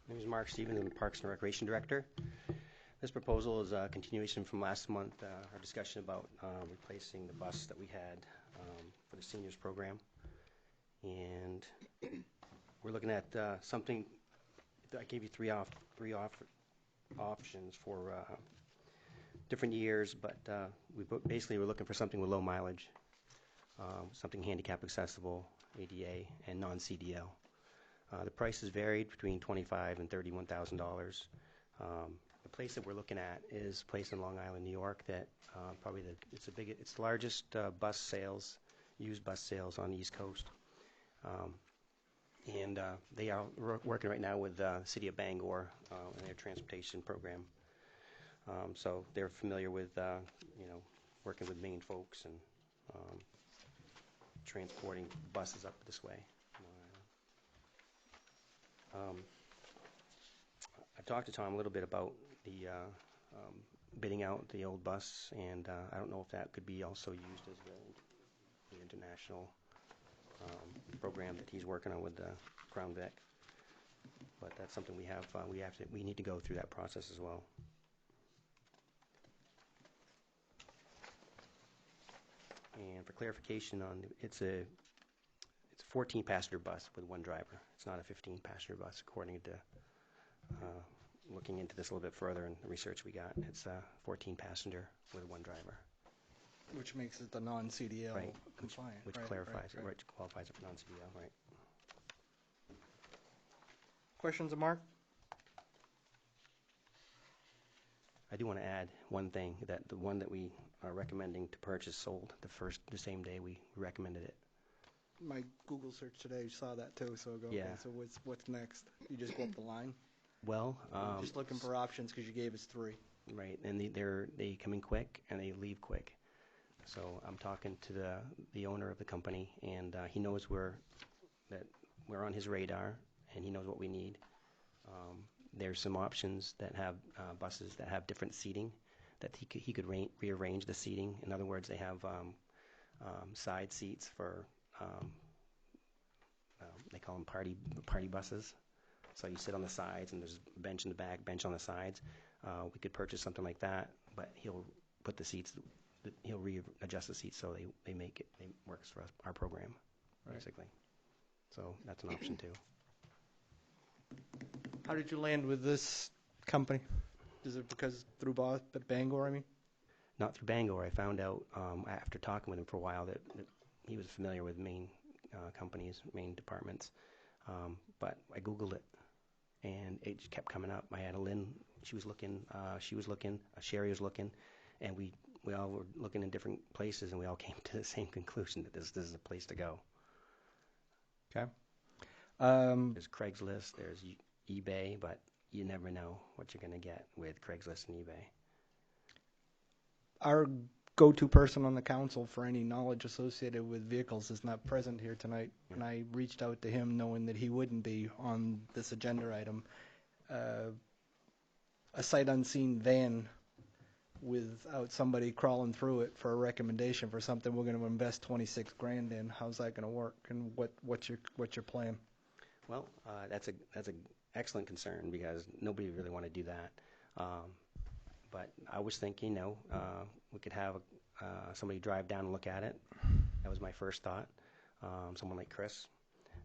My name is Mark Stevens. I'm the Parks and Recreation Director. This proposal is a continuation from last month, our discussion about replacing the bus that we had for the seniors program. And we're looking at something, I gave you three options for different years, but basically we're looking for something with low mileage, something handicap accessible, ADA, and non-CDL. The prices varied between $25,000 and $31,000. The place that we're looking at is a place in Long Island, New York that it's the largest bus sales, used bus sales on the East Coast. And they are working right now with the city of Bangor in their transportation program. So they're familiar with, working with Maine folks and transporting buses up this way. I talked to Tom a little bit about the bidding out the old bus, and I don't know if that could be also used as the international program that he's working on with the Crown Vic. But that's something we need to go through that process as well. And for clarification on it's a 14-passenger bus with one driver. It's not a 15-passenger bus, according to looking into this a little bit further in the research we got. It's a 14-passenger with one driver. Which makes it the non-CDL Right. compliant. Which clarifies it, right, qualifies it for non-CDL, right. Questions of Mark? I do want to add one thing, that the one that we are recommending to purchase sold the same day we recommended it. My Google search today saw that too, so I go, Yeah. okay, so what's next? You just go up the line? Well, Just looking for options because you gave us 3. right, and they come in quick and they leave quick. So I'm talking to the owner of the company, and he knows that we're on his radar, and he knows what we need. There's some options that have buses that have different seating, that he could rearrange the seating. In other words, they have side seats for they call them party buses. So you sit on the sides, and there's a bench in the back, bench on the sides. We could purchase something like that, but he'll put the seats. He'll readjust the seats so they works for our program, basically. So that's an option too. How did you land with this company? Is it because through Bangor, I mean? Not through Bangor. I found out after talking with him for a while that he was familiar with Maine companies, Maine departments. But I Googled it, and it just kept coming up. I had a Lynn. She was looking. Sherry was looking, and we all were looking in different places, and we all came to the same conclusion that this is a place to go. Okay. There's Craigslist, there's eBay, but you never know what you're going to get with Craigslist and eBay. Our go-to person on the council for any knowledge associated with vehicles is not present here tonight, and I reached out to him knowing that he wouldn't be on this agenda item. A sight unseen van without somebody crawling through it for a recommendation for something we're going to invest 26 grand in. How's that going to work, and what's your plan? Well, that's an excellent concern because nobody really want to do that. But I was thinking, we could have somebody drive down and look at it. That was my first thought. Someone like Chris.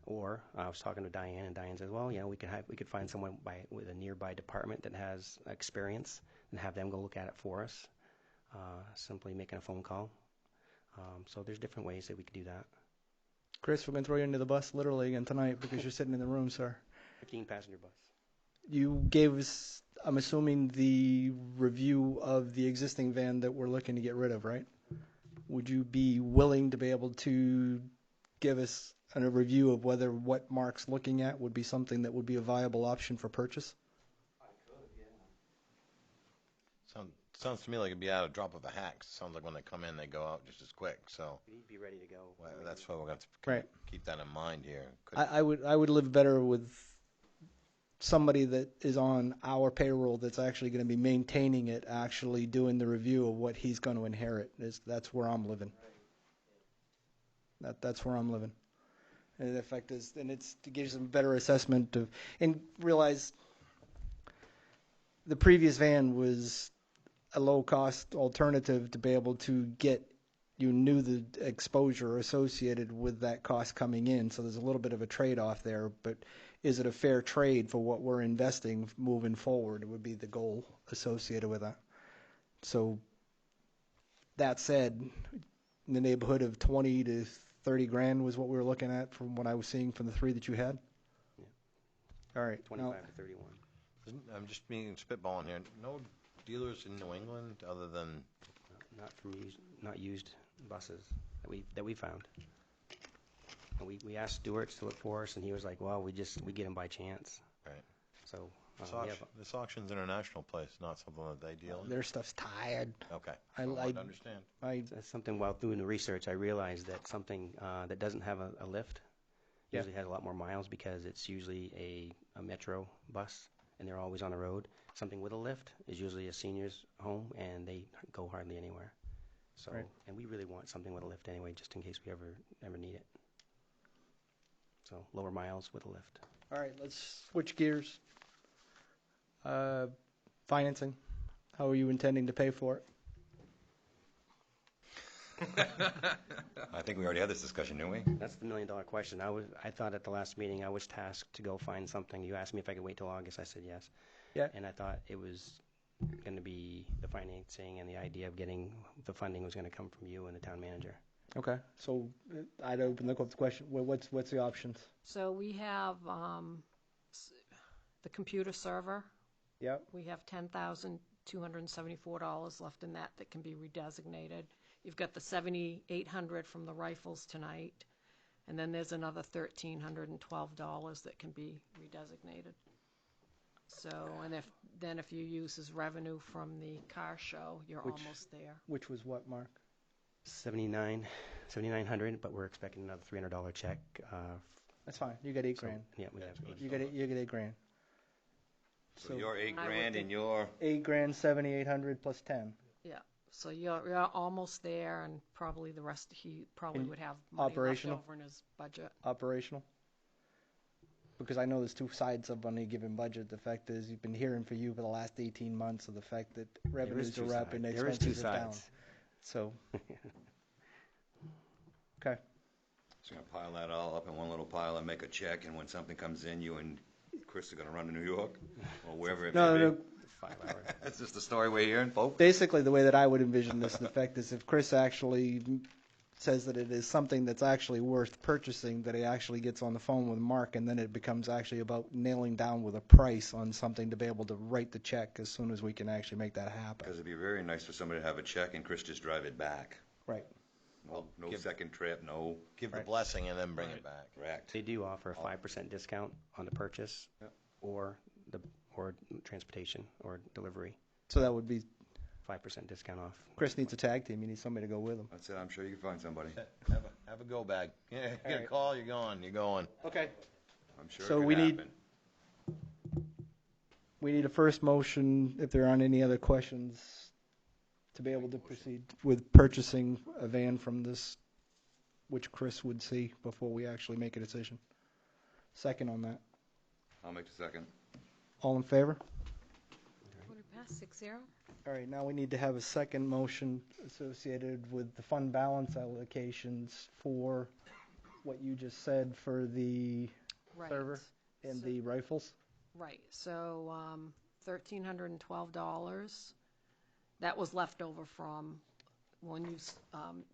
Or I was talking to Diane, and Diane says, well, we could find someone with a nearby department that has experience and have them go look at it for us, simply making a phone call. So there's different ways that we could do that. Chris, we're going to throw you into the bus literally again tonight because you're sitting in the room, sir. 15-passenger bus. You gave us, I'm assuming, the review of the existing van that we're looking to get rid of, right? Would you be willing to be able to give us a review of whether what Mark's looking at would be something that would be a viable option for purchase? I could, yeah. Sounds to me like it'd be out of drop of a hat. 'Cause it sounds like when they come in, they go out just as quick. So We need to be ready to go. well, that's why we're going to Right. keep that in mind here. I would live better with somebody that is on our payroll that's actually going to be maintaining it, actually doing the review of what he's going to inherit. That's where I'm living. That's where I'm living. And the effect is, and it gives them a better assessment of, and realize the previous van was a low-cost alternative to be able to get, you knew the exposure associated with that cost coming in, so there's a little bit of a trade-off there, but is it a fair trade for what we're investing moving forward? It would be the goal associated with that. So that said, in the neighborhood of 20 to 30 grand was what we were looking at from what I was seeing from the three that you had? Yeah. All right. 25 to 31. I'm just being spitballing here. No dealers in New England other than Not used buses that we found. And we asked Stuart to look for us, and he was like, well, we get them by chance. Right. So this auction's an international place, not something that they deal in. Their stuff's tired. Okay. I understand. that's something while doing the research, I realized that something that doesn't have a lift usually has a lot more miles because it's usually a metro bus, and they're always on the road. Something with a lift is usually a senior's home, and they go hardly anywhere. So, Right. And we really want something with a lift anyway, just in case we ever need it. So lower miles with a lift. All right, let's switch gears. Financing. How are you intending to pay for it? I think we already had this discussion, didn't we? That's the million-dollar question. I thought at the last meeting I was tasked to go find something. You asked me if I could wait till August. I said yes. Yeah. And I thought it was going to be the financing and the idea of getting the funding was going to come from you and the town manager. Okay, so I'd open the question. What's the options? So we have the computer server. Yep. We have $10,274 left in that can be redesignated. You've got the $7,800 from the rifles tonight, and then there's another $1,312 that can be redesignated. So, and if you use as revenue from the car show, you're almost there. Which was what, Mark? $7,900, but we're expecting another $300 check. That's fine. You got $8 grand. Yeah, we have You get $8 grand. So your $8,000 and your $8 grand, 7,800 plus 10. Yeah, so you're almost there, and probably the rest, he probably would have money left Operational? over in his budget. Operational? Because I know there's two sides of any given budget. The fact is, you've been hearing for the last 18 months of the fact that revenues are up and There is two expenses are down. sides. So, okay. So you're going to pile that all up in one little pile and make a check, and when something comes in, you and Chris are going to run to New York or wherever it may be. No. 5 hours. That's just the story we're hearing, folks. Basically, the way that I would envision this, the fact is if Chris actually says that it is something that's actually worth purchasing, that he actually gets on the phone with Mark, and then it becomes actually about nailing down with a price on something to be able to write the check as soon as we can actually make that happen. Because it'd be very nice for somebody to have a check and Chris just drive it back. Right. No second trip, no. Give the blessing and then bring it back. Correct. They do offer a 5% discount on the purchase or transportation or delivery. So that would be, 5% discount off. Chris needs a tag team. He needs somebody to go with him. That's it, I'm sure you can find somebody. Have a go bag. Yeah, get a right. call, you're going, you're going. Okay. I'm sure So it we could need- happen. We need a first motion, if there aren't any other questions, to be able to proceed with purchasing a van from this, which Chris would see before we actually make a decision. Second on that. I'll make the second. All in favor? Order passed 6-0. All right, now we need to have a second motion associated with the fund balance allocations for what you just said for the Right. server and So- the rifles. Right, so $1,312, that was left over from when you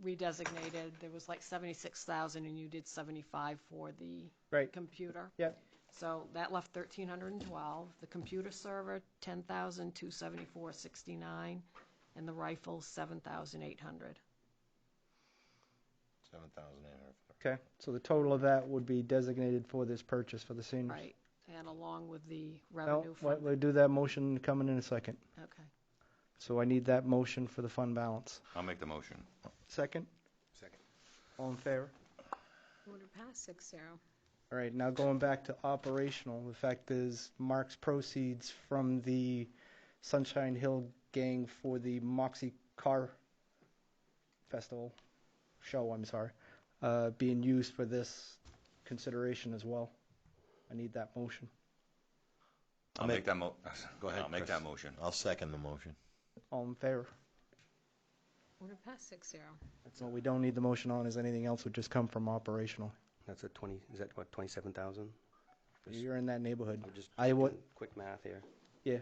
redesignated, there was like 76,000 and you did 75 for the Right. computer. Yep. So that left 1,312. The computer server, 10,274.69, and the rifles, 7,800. 7,800. Okay, so the total of that would be designated for this purchase for the seniors. Right, and along with the No, revenue fund. we'll do that motion coming in a second. Okay. So I need that motion for the fund balance. I'll make the motion. Second? Second. All in favor? Order passed 6-0. All right, now going back to operational, the fact is Mark's proceeds from the Sunshine Hill gang for the Moxie Car Festival, show, I'm sorry, being used for this consideration as well. I need that motion. I'll make that Go ahead, I'll make Chris. that motion. I'll second the motion. All in favor? Order passed 6-0. So we don't need the motion on, as anything else would just come from operational. That's a 20, is that what, 27,000? You're in that neighborhood. I'm just I would, quick math here. yeah.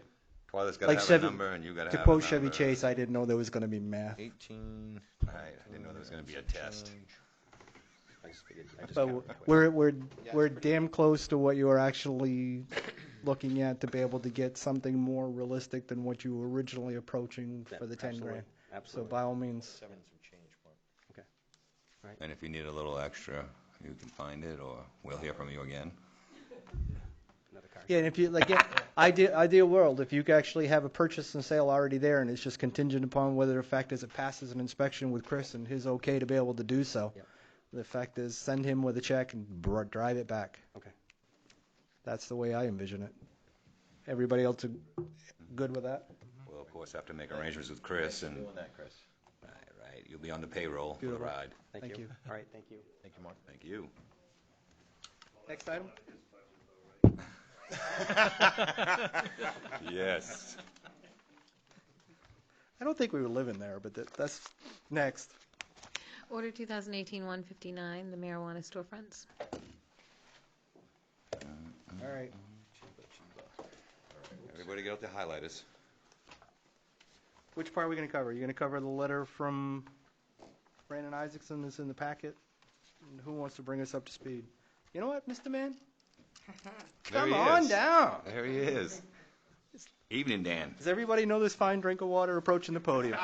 Twilight's got Like to have Chevy- a number, and you got to To have quote a Chevy number. Chase, I didn't know there was going to be math. 18. Right, I didn't know there was going to be a test. I just figured, I just But counted quick. we're damn close to what you were actually looking at to be able to get something more realistic than what you were originally approaching Yeah, for the 10 absolutely, grand. So Absolutely. by all means, Seven some change, Mark. And if you need a little extra, you can find it, or we'll hear from you again. Another car. yeah, and if you, like, yeah, ideal world, if you could actually have a purchase and sale already there and it's just contingent upon whether the fact is it passes an inspection with Chris and his okay to be able to do so. Yep. The fact is, send him with a check and drive it back. Okay. That's the way I envision it. Everybody else good with that? We'll, of course, have to make arrangements with Chris, and, Doing that, Chris. right, you'll be on the payroll for the Beautiful. ride. Thank you. All right, thank you. Thank you, Mark. Thank you. Next item? Yes. I don't think we were living there, but that's next. Order 2018-159, the marijuana storefronts. All right. Everybody get out the highlighters. Which part are we going to cover? You're going to cover the letter from Brandon Isaacson that's in the packet? And who wants to bring us up to speed? You know what, Mr. Man? There Come he on is. down. There he is. Evening, Dan. Does everybody know this fine drink of water approaching the podium?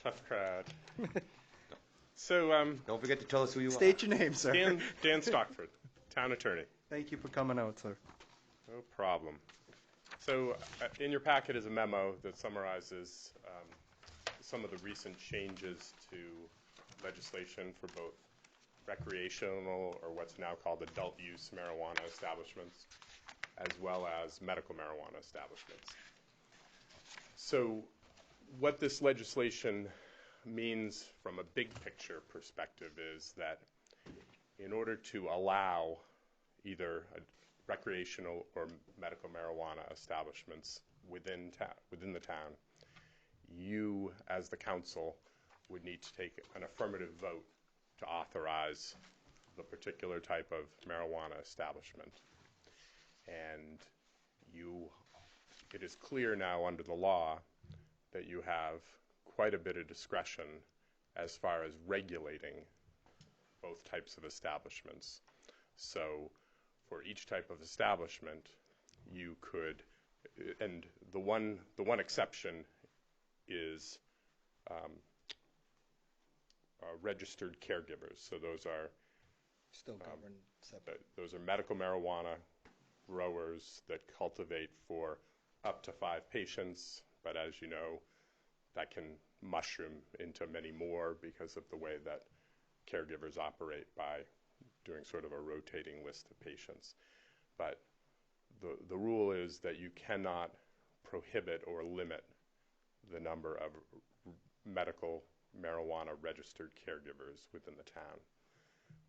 Tough crowd. So, Don't forget to tell us who you are. State your name, sir. Dan Stockford, town attorney. Thank you for coming out, sir. No problem. So, in your packet is a memo that summarizes some of the recent changes to legislation for both recreational, or what's now called adult use marijuana establishments, as well as medical marijuana establishments. So, what this legislation means from a big picture perspective is that in order to allow either a recreational or medical marijuana establishments within the town, you, as the council, would need to take an affirmative vote to authorize the particular type of marijuana establishment. And it is clear now under the law that you have quite a bit of discretion as far as regulating both types of establishments. So for each type of establishment, you could, and the one exception is registered caregivers. So those are Still governed separate. those are medical marijuana growers that cultivate for up to 5 patients, but as you know, that can mushroom into many more because of the way that caregivers operate by doing sort of a rotating list of patients. But the rule is that you cannot prohibit or limit the number of medical marijuana registered caregivers within the town.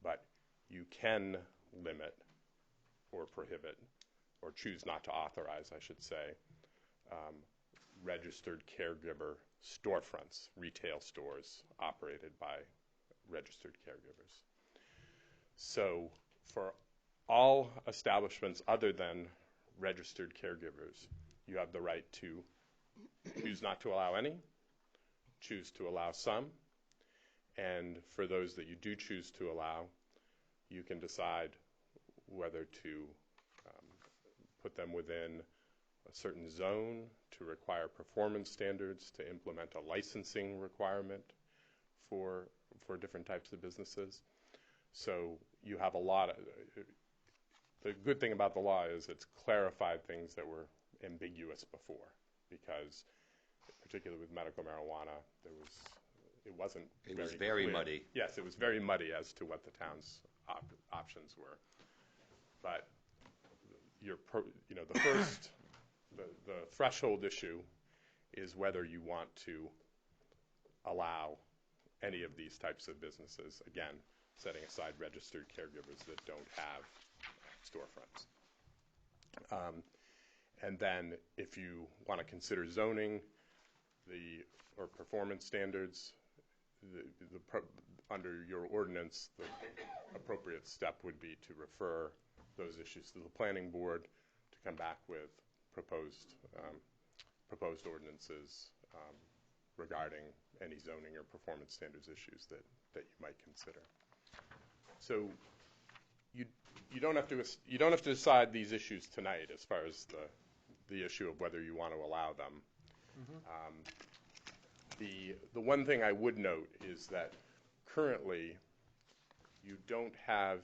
But you can limit or prohibit, or choose not to authorize, I should say, registered caregiver storefronts, retail stores operated by registered caregivers. So for all establishments other than registered caregivers, you have the right to choose not to allow any, choose to allow some, and for those that you do choose to allow, you can decide whether to put them within a certain zone, to require performance standards, to implement a licensing requirement for different types of businesses. So you have a lot of, the good thing about the law is it's clarified things that were ambiguous before, because particularly with medical marijuana, it wasn't very clear. muddy. Yes, it was very muddy as to what the town's options were. But the threshold issue is whether you want to allow any of these types of businesses, again, setting aside registered caregivers that don't have storefronts. And then if you want to consider zoning or performance standards, under your ordinance, the appropriate step would be to refer those issues to the planning board to come back with proposed ordinances regarding any zoning or performance standards issues that you might consider. So you don't have to decide these issues tonight as far as the issue of whether you want to allow them. The one thing I would note is that currently you don't have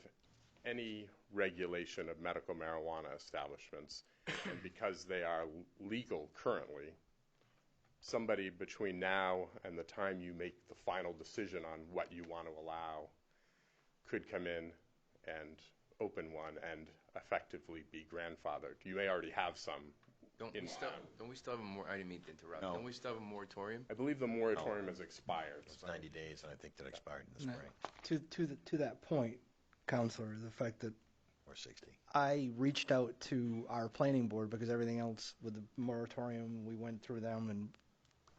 any regulation of medical marijuana establishments, and because they are legal currently, somebody between now and the time you make the final decision on what you want to allow could come in and open one and effectively be grandfathered. You may already have some. Don't we still have a more? I didn't mean to interrupt. No. Don't we still have a moratorium? I believe the moratorium has expired. It's 90 days, and I think that expired in the spring. To that point, Counselor, the fact that Or 60. I reached out to our planning board because everything else with the moratorium, we went through them and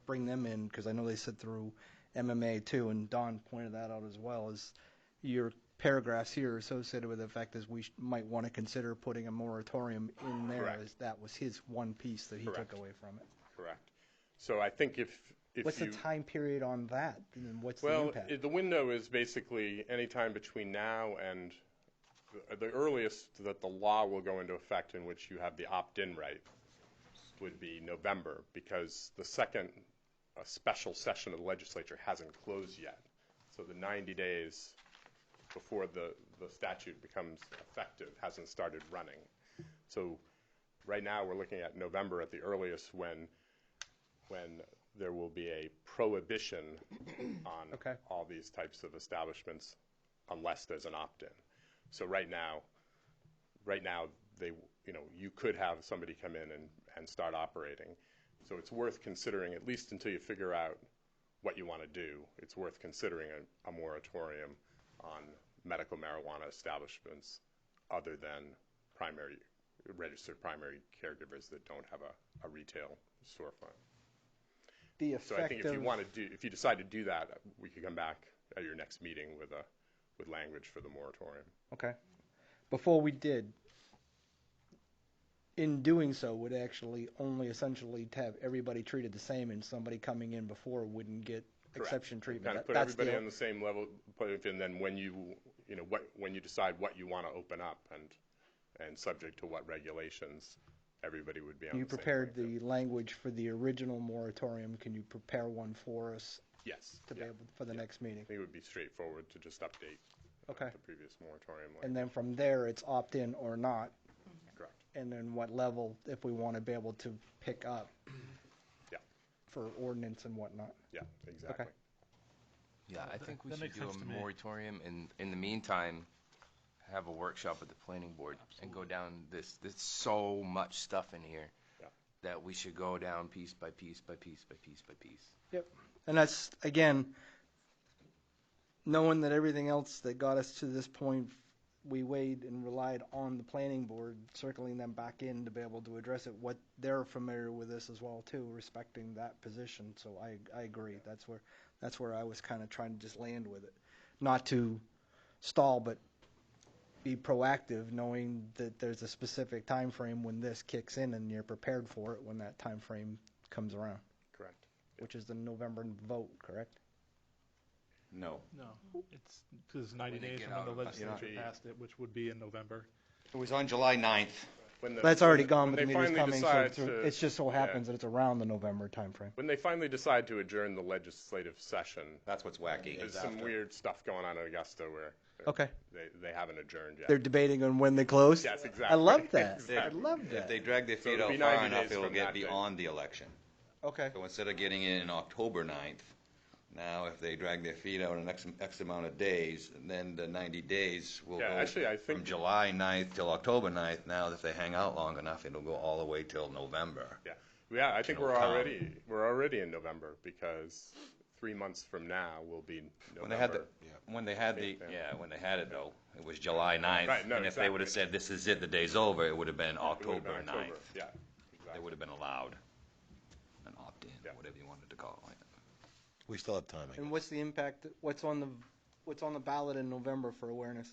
bring them in because I know they sit through MMA too, and Don pointed that out as well, is your paragraphs here associated with the fact that we might want to consider putting a moratorium in there. Correct. As that was his one piece that he Correct. took away from it. Correct. So I think if What's you... the time period on that? And what's the Well, impact? the window is basically any time between now and the earliest that the law will go into effect in which you have the opt-in right would be November, because the second special session of the legislature hasn't closed yet. So the 90 days before the statute becomes effective hasn't started running. So right now we're looking at November at the earliest when there will be a prohibition on all these types of establishments unless there's an opt-in. So right now they, you could have somebody come in and start operating. So it's worth considering, at least until you figure out what you want to do, it's worth considering a moratorium on medical marijuana establishments other than registered primary caregivers that don't have a retail storefront. So I think if you decide to do that, we could come back at your next meeting with language for the moratorium. Okay. Before we did, in doing so, would actually only essentially to have everybody treated the same, and somebody coming in before wouldn't get exception treatment. Kind of put everybody on the same level, and then when you decide what you want to open up and subject to what regulations, everybody would be on You the same prepared playing field. the language for the original moratorium. Can you prepare one for us Yes. to be yeah. able, for the next meeting? I think it would be straightforward to just update Okay. the previous moratorium. And then from there, it's opt-in or not, Correct. and then what level, if we want to be able to pick up Yeah. for ordinance and whatnot. Yeah, exactly. Yeah, I think we that should makes do sense a to me. moratorium, and in the meantime, have a workshop with the planning board and go down this, there's so much stuff in here Yeah. that we should go down piece by piece by piece by piece by piece. Yep. And that's, again, knowing that everything else that got us to this point, we weighed and relied on the planning board, circling them back in to be able to address it. What they're familiar with this as well too, respecting that position. So I agree. That's where I was kind of trying to just land with it, not to stall, but be proactive, knowing that there's a specific time frame when this kicks in, and you're prepared for it when that time frame comes around, Correct. which is the November vote, correct? No. No, it's, because 90 When they days get from when the out of it. legislature passed it, which would be in November. It was on July 9th. That's already gone, when but the they meeting's finally coming, so decide to, it just so happens that it's around the November timeframe. when they finally decide to adjourn the legislative session, That's what's wacky. there's some weird stuff going on in Augusta where Okay. they haven't adjourned yet. They're debating on when they close? Yes, exactly. I love that. Exactly. I love If that. they drag their So feet it'll out be far 90 enough, days it'll from get that date. beyond the election. Okay. So instead of getting it in October 9th, now if they drag their feet out in X amount of days, then the 90 days will Yeah, go actually, I think- from July 9th till October 9th. Now, if they hang out long enough, it'll go all the way till November. Yeah, I think It'll we're come. already in November because 3 months from now will be November. When they had when they had it though, it was July 9th. Right, no, and if they would have exactly. said this is it, the day's over, it would have been It would've October been 9th. Yeah, They exactly. would have been allowed an opt-in, Yeah. whatever you wanted to call it. We still have time, I guess. And what's the impact, what's on the ballot in November for awareness?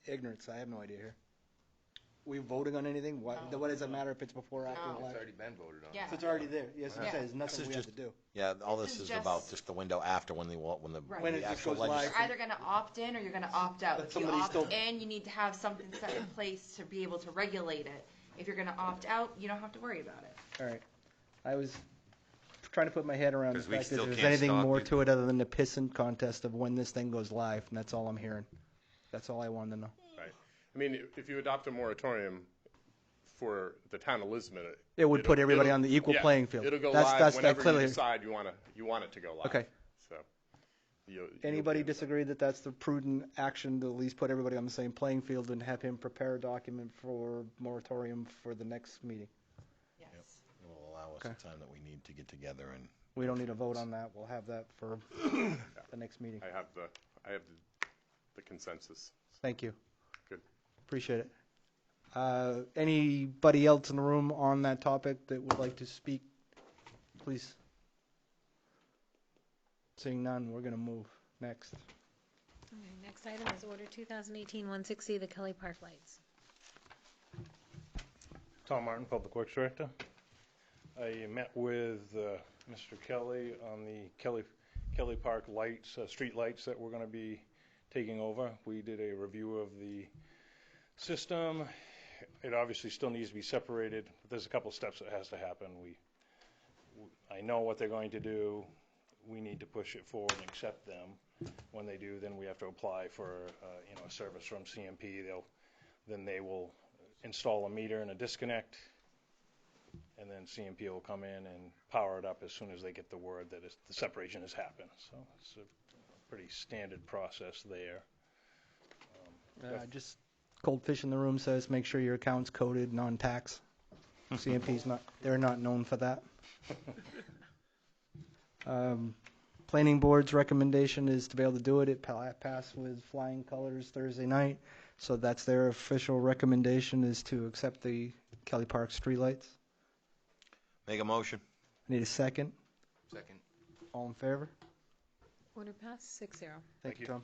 Ignorance, I have no idea here. We voting on anything? What does it matter if it's before or after the It's election? already been voted on. Yeah. So it's already there, yes, it Yeah. says, nothing This is we have just- to do. Yeah, all this This is is about just- just the window after when the Right. When it the just actual goes live. You're either going to opt in or you're going to opt out. But If you somebody opt still- in, you need to have something set in place to be able to regulate it. If you're going to opt out, you don't have to worry about it. All right. I was trying to put my head around the 'Cause we fact that still there's can't anything stop more it. to it other than the pissing contest of when this thing goes live, and that's all I'm hearing. That's all I wanted to know. Right. I mean, if you adopt a moratorium for the town of Lisbon, It would put everybody it'll- on the equal yeah, playing field. It'll go That's live that whenever clearly. you decide you want it to go live. Okay. So, you'll Anybody be- disagree that that's the prudent action to at least put everybody on the same playing field and have him prepare a document for moratorium for the next meeting? Yes. It will allow us Okay. the time that we need to get together and We don't need a vote on that. We'll have that for the next meeting. I have the consensus. Thank you. Good. Appreciate it. Anybody else in the room on that topic that would like to speak? Please. Seeing none, we're going to move. Next. Okay, next item is Order 2018-160, the Kelly Park lights. Tom Martin, Public Works Director. I met with Mr. Kelly on the Kelly Park lights, street lights that we're going to be taking over. We did a review of the system. It obviously still needs to be separated, but there's a couple steps that has to happen. I know what they're going to do. We need to push it forward and accept them. When they do, then we have to apply for a service from CMP. Then they will install a meter and a disconnect, and then CMP will come in and power it up as soon as they get the word that the separation has happened. So it's a pretty standard process there. Just Goldfish in the room says make sure your account's coded non-tax. CMP's they're not known for that. Planning board's recommendation is to be able to do it. It passed with flying colors Thursday night, so that's their official recommendation is to accept the Kelly Park streetlights. make a motion. I need a second. Second. All in favor? Order passed, 6-0. Thank you, Tom.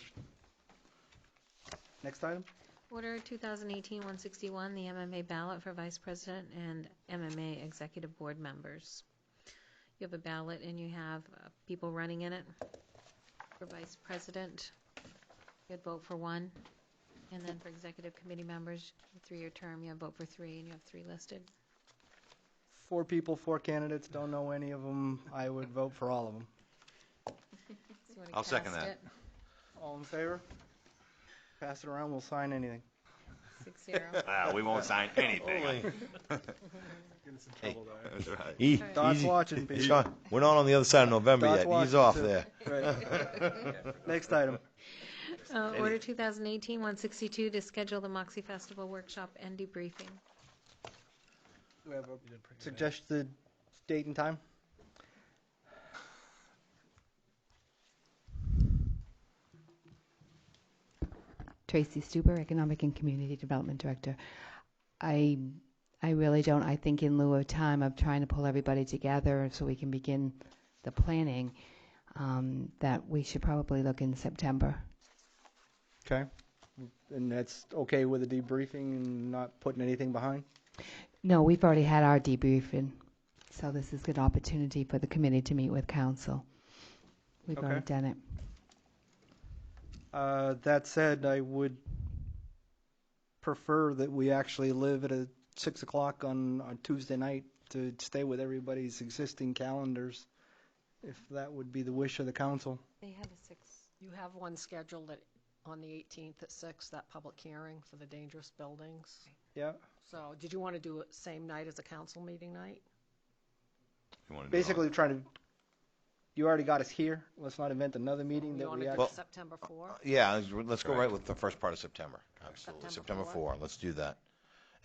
Next item? Order 2018-161, the MMA ballot for Vice President and MMA Executive Board members. You have a ballot and you have people running in it. For Vice President, you'd vote for one. And then for executive committee members, 3-year term, you have vote for 3, and you have 3 listed. 4 people, 4 candidates, don't know any of them. I would vote for all of them. So you wanna I'll second cast that. it? All in favor? Pass it around, we'll sign anything. 6-0. We won't sign anything. Get us in trouble there. That's right. Dot's Easy. watching, Hey, people. Sean, we're not on the other side of November Dot's yet. Ease watching, off too. there. Right. Next item. Order 2018-162 to schedule the Moxie Festival workshop and debriefing. Do we have a suggested date and time? Tracy Stuber, Economic and Community Development Director. I really don't. I think in lieu of time of trying to pull everybody together so we can begin the planning, that we should probably look in September. Okay. And that's okay with the debriefing and not putting anything behind? No, we've already had our debriefing, so this is a good opportunity for the committee to meet with council. We've already done it. That said, I would prefer that we actually live at a 6 o'clock on Tuesday night to stay with everybody's existing calendars, if that would be the wish of the council. They have a 6. You have one scheduled on the 18th at 6, that public hearing for the dangerous buildings. Yeah. So did you want to do it same night as a council meeting night? Basically trying to, you already got us here. Let's not invent another meeting You that want we to actually. do September 4? Yeah, let's go right with the first part of September. Absolutely. September September 4. Let's do that.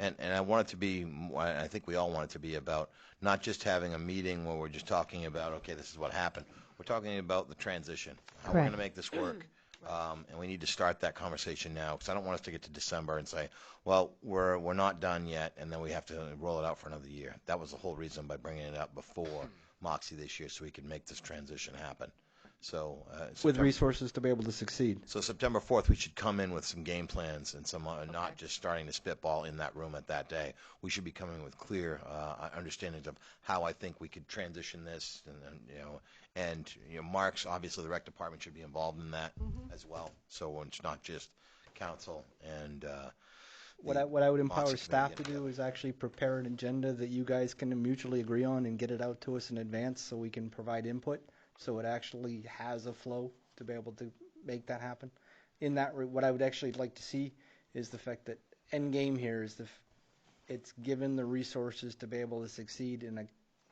And I want it to be, I think we all want it to be about not just having a meeting where we're just talking about, okay, this is what happened. We're talking about the transition, how we're going to make this work. And we need to start that conversation now, because I don't want us to get to December and say, well, we're not done yet, and then we have to roll it out for another year. That was the whole reason by bringing it up before Moxie this year, so we could make this transition happen. So With resources to be able to succeed. So September 4th, we should come in with some game plans and some, not just starting to spitball in that room at that day. We should be coming with clear understandings of how I think we could transition this, and Mark's, obviously the rec department should be involved in that as well. So it's not just council and. What I would empower staff to do is actually prepare an agenda that you guys can mutually agree on and get it out to us in advance so we can provide input. So it actually has a flow to be able to make that happen. In that, what I would actually like to see is the fact that end game here is it's given the resources to be able to succeed in a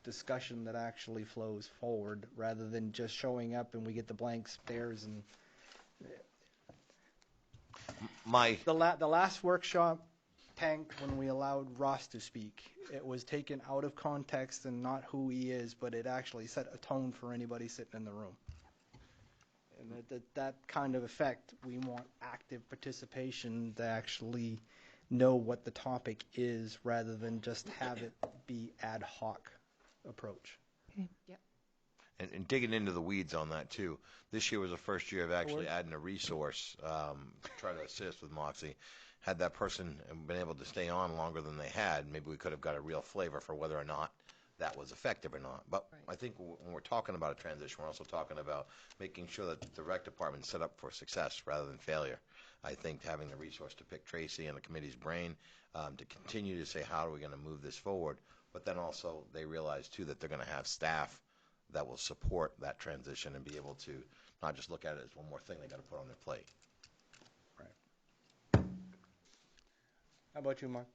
discussion that actually flows forward, rather than just showing up and we get the blank stares. And the last workshop tanked when we allowed Ross to speak. It was taken out of context and not who he is, but it actually set a tone for anybody sitting in the room. And that kind of effect, we want active participation to actually know what the topic is, rather than just have it be ad hoc approach. Okay. Yep. And digging into the weeds on that too. This year was the first year of actually adding a resource to try to assist with Moxie. Had that person been able to stay on longer than they had, maybe we could have got a real flavor for whether or not that was effective or not. But I think when we're talking about a transition, we're also talking about making sure that the rec department is set up for success rather than failure. I think having the resource to pick Tracy and the committee's brain to continue to say how are we going to move this forward, but then also they realize too that they're going to have staff that will support that transition and be able to not just look at it as one more thing they got to put on their plate. How about you, Mark?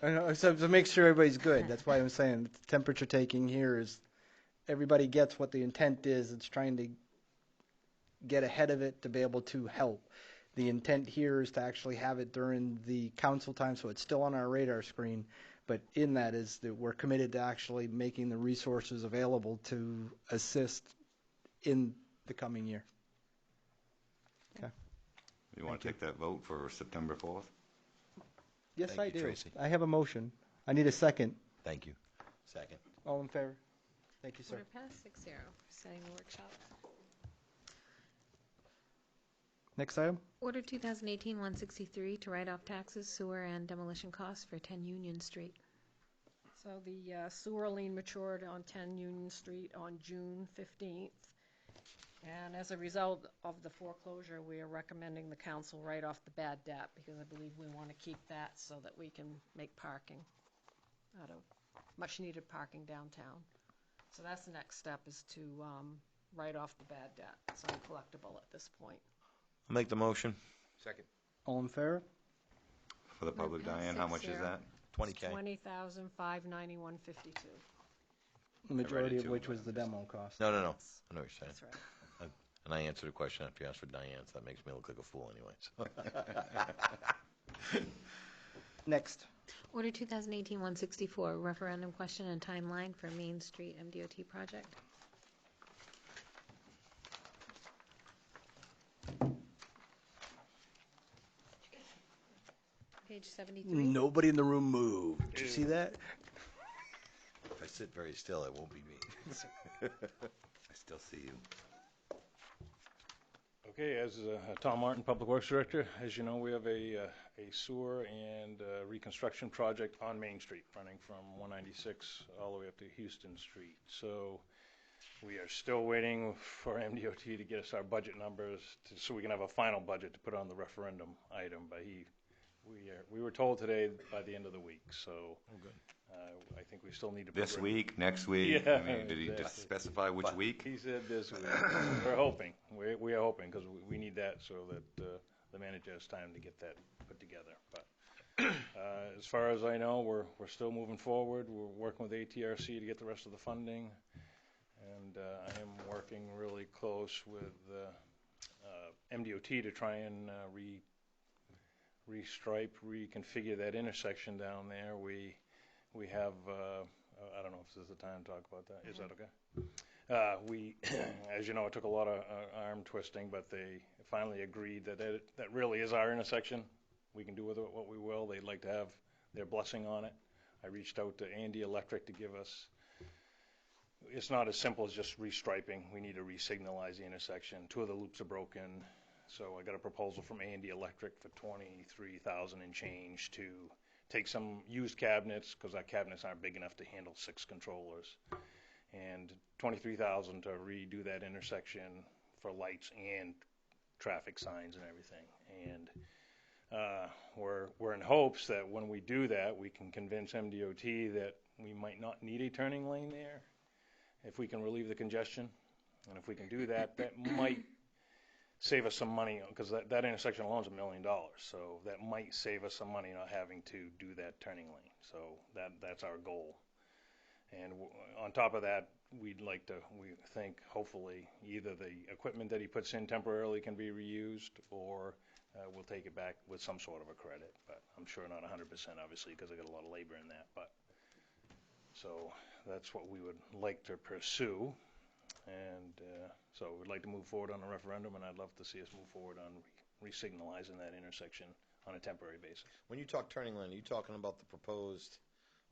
I know, so to make sure everybody's good. That's why I'm saying the temperature taking here is everybody gets what the intent is. It's trying to get ahead of it to be able to help. The intent here is to actually have it during the council time, so it's still on our radar screen. But in that is that we're committed to actually making the resources available to assist in the coming year. Okay. You want to take that vote for September 4th? Yes, Thank I you, do. Tracy. I have a motion. I need a second. Thank you. Second. All in favor? Thank you, sir. Order passed 6-0 for setting the workshop. Next item. Order 2018-163 to write off taxes, sewer, and demolition costs for 10 Union Street. So the sewer lien matured on 10 Union Street on June 15th. And as a result of the foreclosure, we are recommending the council write off the bad debt, because I believe we want to keep that so that we can make parking out of, much-needed parking downtown. So that's the next step, is to write off the bad debt. It's uncollectible at this point. I'll make the motion. Second. All in favor? For the public, Diane, how much is that? 20K. $20,591.52. The majority of too, which but was the demo cost. No. I know what you're saying. That's right. And I answered a question after you asked for Diane, so that makes me look like a fool anyway. Next. Order 2018-164, referendum question and timeline for Main Street MDOT project. Page 73. Nobody in the room moved. Did you see that? If I sit very still, it won't be me. I still see you. Okay, as Tom Martin, Public Works Director, as you know, we have a sewer and reconstruction project on Main Street, running from 196 all the way up to Houston Street. So we are still waiting for MDOT to get us our budget numbers so we can have a final budget to put on the referendum item. But we were told today by the end of the week, so I think we still need to. This week, next week? Yeah, I mean, did he just specify which week? He said this week. We're hoping. We are hoping, because we need that so that the manager has time to get that put together. But as far as I know, we're still moving forward. We're working with ATRC to get the rest of the funding, and I am working really close with MDOT to try and restripe, reconfigure that intersection down there. We have, I don't know if this is the time to talk about that. Is that okay? We, as you know, it took a lot of arm twisting, but they finally agreed that that really is our intersection. We can do with it what we will. They'd like to have their blessing on it. I reached out to Andy Electric to give us, it's not as simple as just restriping. We need to re-signalize the intersection. 2 of the loops are broken. So I got a proposal from Andy Electric for $23,000 and change to take some used cabinets, because our cabinets aren't big enough to handle 6 controllers, and $23,000 to redo that intersection for lights and traffic signs and everything. And we're in hopes that when we do that, we can convince MDOT that we might not need a turning lane there if we can relieve the congestion. And if we can do that, that might save us some money, because that intersection alone is $1 million. So that might save us some money not having to do that turning lane. So that's our goal. And on top of that, we think hopefully either the equipment that he puts in temporarily can be reused, or we'll take it back with some sort of a credit. But I'm sure not 100%, obviously, because I got a lot of labor in that. But so that's what we would like to pursue. And so we'd like to move forward on a referendum, and I'd love to see us move forward on re-signalizing that intersection on a temporary basis. When you talk turning lane, are you talking about the proposed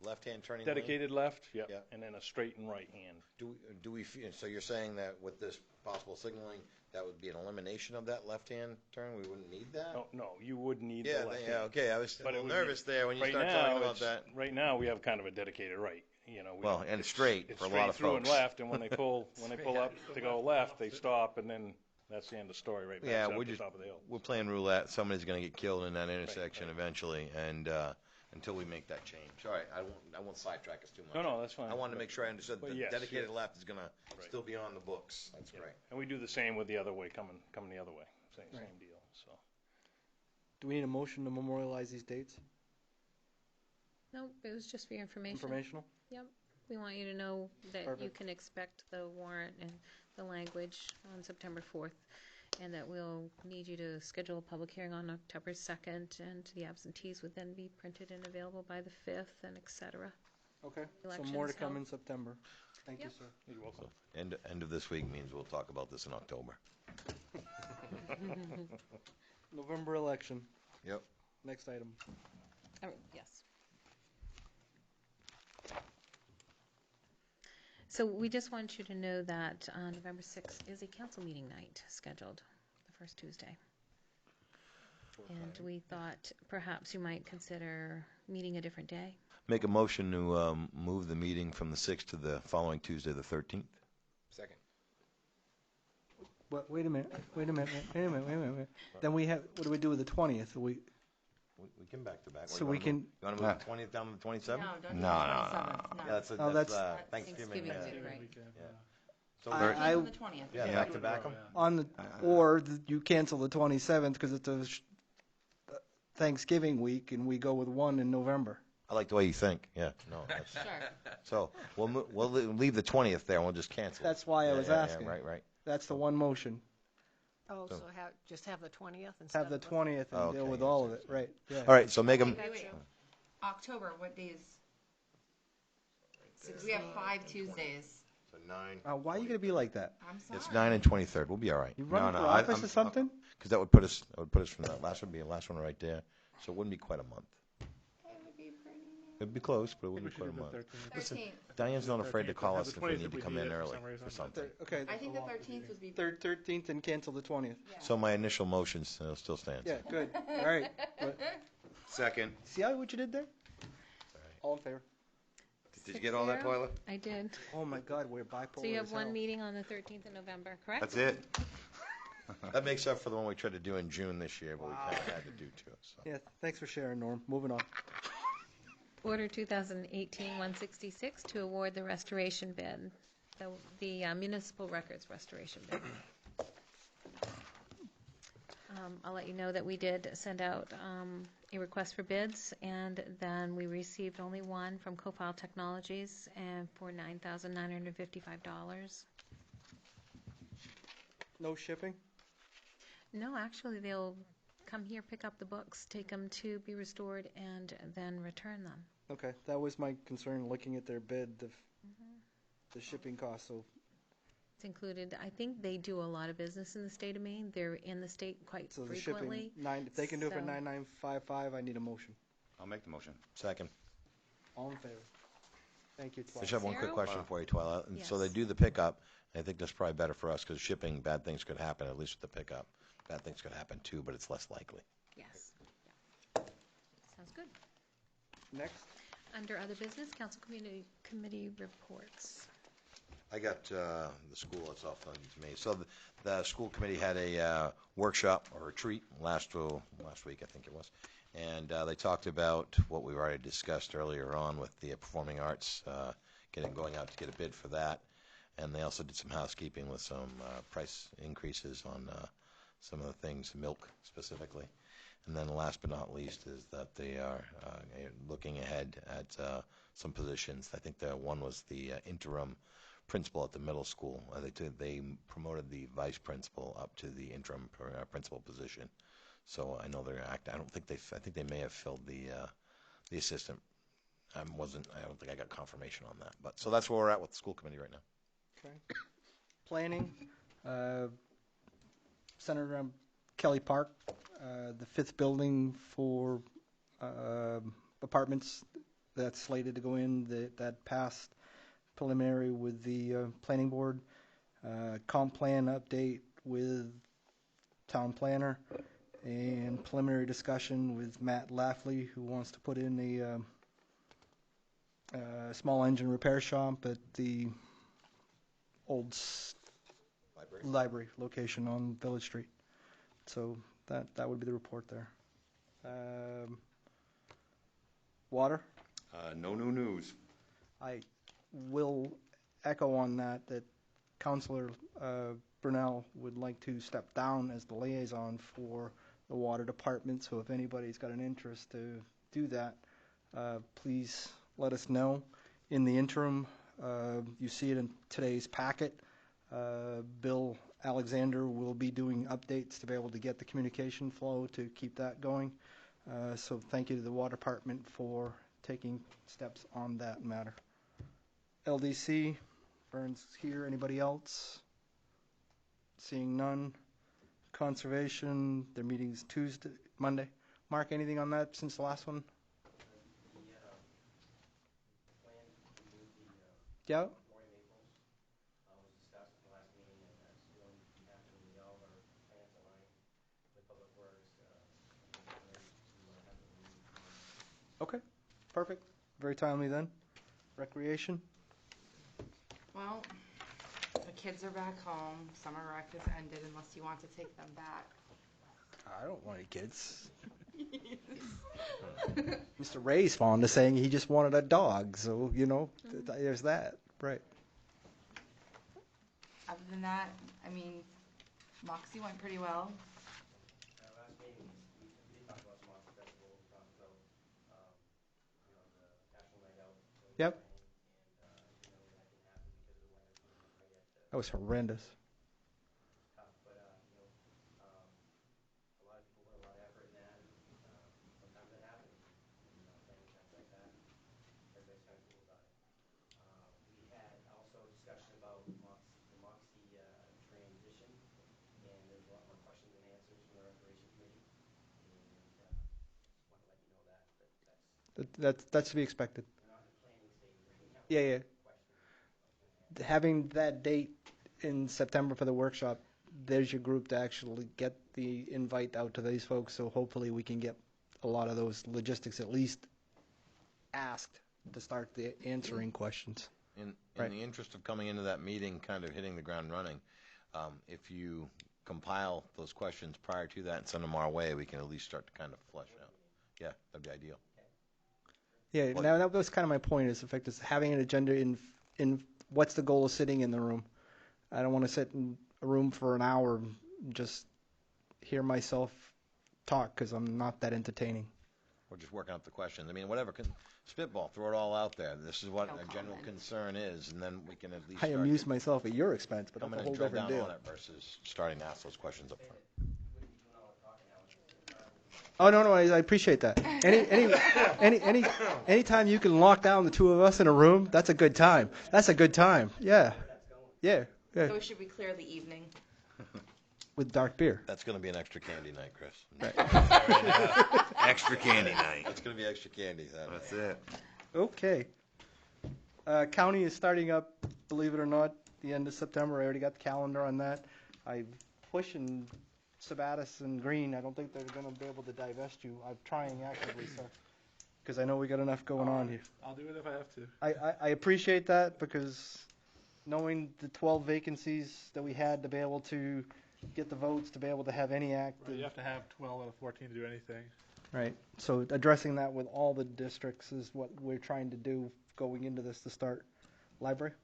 left-hand turning lane? Dedicated left, yeah, Yep. and then a straight and right hand. Do we? So you're saying that with this possible signaling, that would be an elimination of that left-hand turn? We wouldn't need that? No, you would need the left hand. Yeah, okay. I was a little nervous there when you right start now, talking about that. Right now, we have kind of a dedicated right. You know, And straight it's for a straight lot of through folks. and left, and when they pull up to go left, they stop, and then that's the end of the story. Right back Yeah, to the top of the hill. we're playing roulette. Somebody's going to get killed in that intersection eventually, and until we make that change. All right, I won't sidetrack us too much. No, that's fine. I wanted to make sure I understood But the yes, dedicated yes. left is going to still be on the books. That's great. And we do the same with the other way, coming the other way. Same deal. So. Do we need a motion to memorialize these dates? No, it was just for your information. Informational? Yep. We want you to know that you Perfect. can expect the warrant and the language on September 4th, and that we'll need you to schedule a public hearing on October 2nd, and the absentees would then be printed and available by the 5th, and et cetera. Okay, so Elections more to come held. in September. Thank you, Yep. sir. You're welcome. End of this week means we'll talk about this in October. November election. Yep. Next item. Yes. So we just want you to know that November 6th is a council meeting night scheduled, the first Tuesday. And we thought perhaps you might consider meeting a different day. Make a motion to move the meeting from the 6th to the following Tuesday, the 13th. Second. Wait a minute. Then we have, what do we do with the 20th? We can back to back. So we can. You want to move the 20th down to the 27th? No, don't do No, the no, 27th. No. Yeah, that's, Oh, that's that's- Thanksgiving. Thanksgiving yeah. week, right. Yeah. So I- On the 20th. yeah, back to back them. On the, or you cancel the 27th because it's a Thanksgiving week and we go with one in November. I like the way you think. Yeah, no. That's, Sure. so we'll leave the 20th there and we'll just cancel. That's why I was asking. Right. That's the one motion. Oh, So- so just have the 20th instead Have the of 20th and deal Okay, with all of it, right? Yeah. All right, so make them. Wait. October, what days? We have 5 Tuesdays. So 9. Why are you going to be like that? I'm sorry. It's 9 and 23rd. We'll be all right. You run for office or something? Because that would put us from the last one right there. So it wouldn't be quite a month. It'd be close, but it wouldn't be quite a month. 13th. Diane's not afraid to call Have us the if we 20th need if to we come need in it for early some reason. for something. Okay. I think the 13th would be. 13th and cancel the 20th. So my initial motion still stands. Yeah, good. All right. But Second. see what you did there? All in favor? Did you get all that, 6-0? Twyla? I did. Oh my God, we're bipolar. So you have as one hell. meeting on the 13th of November, correct? That's it. That makes up for the one we tried to do in June this year, but we kind of had to do two. So. Yeah, thanks for sharing, Norm. Moving on. Order 2018-166 to award the restoration bid, the municipal records restoration bid. I'll let you know that we did send out a request for bids, and then we received only one from Cofile Technologies and for $9,955. No shipping? No, actually, they'll come here, pick up the books, take them to be restored, and then return them. Okay, that was my concern looking at their bid, the shipping cost. So It's included. I think they do a lot of business in the state of Maine. They're in the state quite the frequently. shipping, if they can do it for So- 9955, I need a motion. I'll make the motion. Second. All in favor? Thank you, I just Twyla. have one quick question for you, Twyla. And so they Yes. do the pickup. And I think that's probably better for us because shipping, bad things could happen, at least with the pickup. Bad things could happen too, but it's less likely. Yes. Yeah. Sounds good. Next. Under other business, council committee reports. I got the school itself to me. So the school committee had a workshop or retreat last week, I think it was. And they talked about what we've already discussed earlier on with the performing arts, going out to get a bid for that. And they also did some housekeeping with some price increases on some of the things, milk specifically. And then last but not least is that they are looking ahead at some positions. I think the one was the interim principal at the middle school. They promoted the vice principal up to the interim principal position. So I know they're I think they may have filled the assistant. I don't think I got confirmation on that. But so that's where we're at with the school committee right now. Okay. Planning, centered around Kelly Park, the 5th building for apartments that's slated to go in, that passed preliminary with the planning board, comp plan update with town planner, and preliminary discussion with Matt Laffley, who wants to put in a small engine repair shop at the old library location on Village Street. So that would be the report there. Water? No new news. I will echo on that Councillor Brunel would like to step down as the liaison for the water department. So if anybody's got an interest to do that, please let us know. In the interim, you see it in today's packet. Bill Alexander will be doing updates to be able to get the communication flow to keep that going. So thank you to the water department for taking steps on that matter. LDC, Vern's here. Anybody else? Seeing none. Conservation, their meeting's Monday. Mark, anything on that since the last one? Yeah. Okay, perfect. Very timely then. Recreation? Well, I kids are back home. Summer rec has ended unless you want to take them back. I don't want any kids. Mr. Ray's fond of saying he just wanted a dog, so, you know, there's that. Right. Other than that, I mean, Moxie went pretty well. Last meeting, we did talk about some Moxie Festival. We talked about, you know, the National Night Out. Yep. And, you know, that didn't happen because of the weather couldn't quite get That was horrendous. tough. But, you know, a lot of people put a lot of effort in that. And, sometimes it happens. And, playing events like that, everybody's kind of cool about it. We had also discussion about the Moxie transition. And there's a lot more questions and answers from the Recreation Committee. And just want to let you know That's to be expected. we're not in the planning stage right now. Yeah, yeah. Questions. Having that date in September for the workshop, there's your group to actually get the invite out to these folks, so hopefully we can get a lot of those logistics at least asked to start the answering questions. In Right. the interest of coming into that meeting, kind of hitting the ground running, if you compile those questions prior to that and send them our way, we can at least start to kind of flesh out. Yeah, that'd be ideal. Yeah, What- now that was kind of my point, is in fact, is having an agenda in what's the goal of sitting in the room. I don't want to sit in a room for an hour and just hear myself talk, because I'm not that entertaining. We're just working up the questions. I mean, whatever, spitball, throw it all out there. This is what No a general comment. concern is, and then we can at least I start amuse myself at your expense, but come that's in a and whole drill different down deal. on it versus starting to ask those questions up front. Oh, no, I appreciate that. Anytime you can lock down the two of us in a room, that's a good time. That's a good time. Yeah. Yeah. Yeah. So should we clear the evening? With dark beer. That's going to be an extra candy night, Chris. Extra candy night. It's going to be extra candy. That's it. Okay. County is starting up, believe it or not, the end of September. I already got the calendar on that. I'm pushing Sabatis and Green. I don't think they're going to be able to divest you. I'm trying actively, sir, because I know we got enough going on here. I'll do it if I have to. I appreciate that, because knowing the 12 vacancies that we had to be able to get the votes, to be able to have any act. Right, you have to have 12 out of 14 to do anything. Right. So addressing that with all the districts is what we're trying to do going into this to start. Library?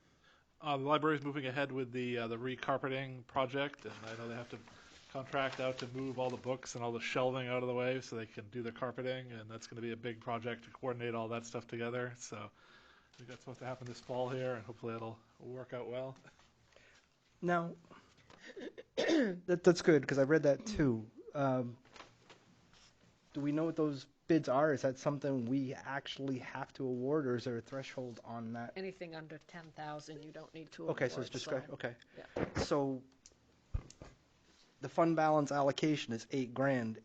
The library's moving ahead with the recarpeting project, and I know they have to contract out to move all the books and all the shelving out of the way so they can do their carpeting, and that's going to be a big project to coordinate all that stuff together. So I think that's supposed to happen this fall here, and hopefully it'll work out well. Now, that's good, because I read that too. Do we know what those bids are? Is that something we actually have to award, or is there a threshold on that? Anything under 10,000, you don't need to Okay, award, so it's just, so- okay. Yeah. So the fund balance allocation is $8,000.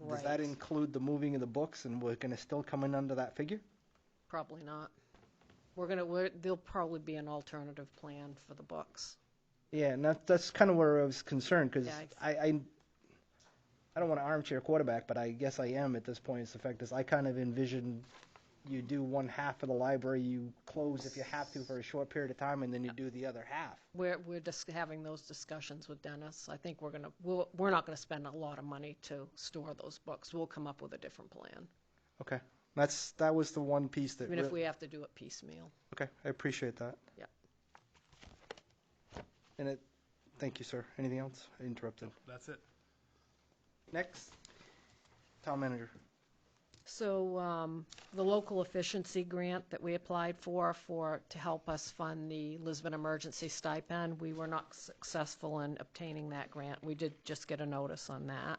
Does that Right. include the moving of the books, and we're going to still come in under that figure? Probably not. There'll probably be an alternative plan for the books. Yeah, and that's kind of where I was concerned, because Yeah, I don't want to armchair quarterback, but I guess I am at this point. It's the fact is I kind of envision you do one half of the library, you close if you have to for a short period of time, and then you do the other half. We're just having those discussions with Dennis. I think we're not gonna spend a lot of money to store those books. We'll come up with a different plan, Okay, that was the one piece that. even if we have to do it piecemeal. Okay, I appreciate that. Yeah. And thank you, sir. Anything else? I interrupted. That's it. Next, town manager. So the local efficiency grant that we applied for to help us fund the Lisbon emergency stipend, we were not successful in obtaining that grant. We did just get a notice on that.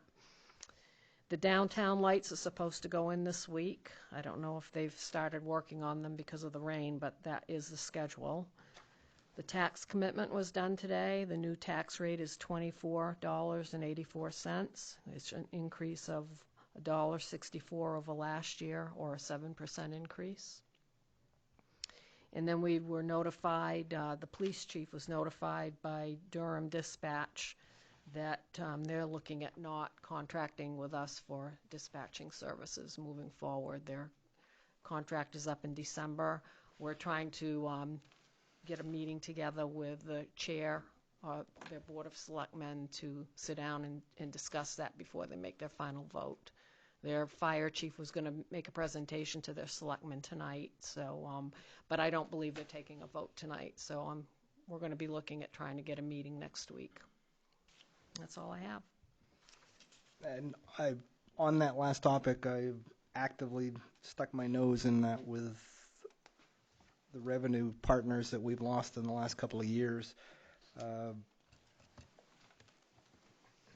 The downtown lights are supposed to go in this week. I don't know if they've started working on them because of the rain, but that is the schedule. The tax commitment was done today. The new tax rate is $24.84. It's an increase of $1.64 over last year, or a 7% increase. And then we were notified, the police chief was notified by Durham Dispatch that they're looking at not contracting with us for dispatching services moving forward. Their contract is up in December. We're trying to get a meeting together with the chair their Board of Selectmen to sit down and discuss that before they make their final vote. Their fire chief was going to make a presentation to their selectmen tonight, so, but I don't believe they're taking a vote tonight, so we're going to be looking at trying to get a meeting next week. That's all I have. And on that last topic, I've actively stuck my nose in that with the revenue partners that we've lost in the last couple of years.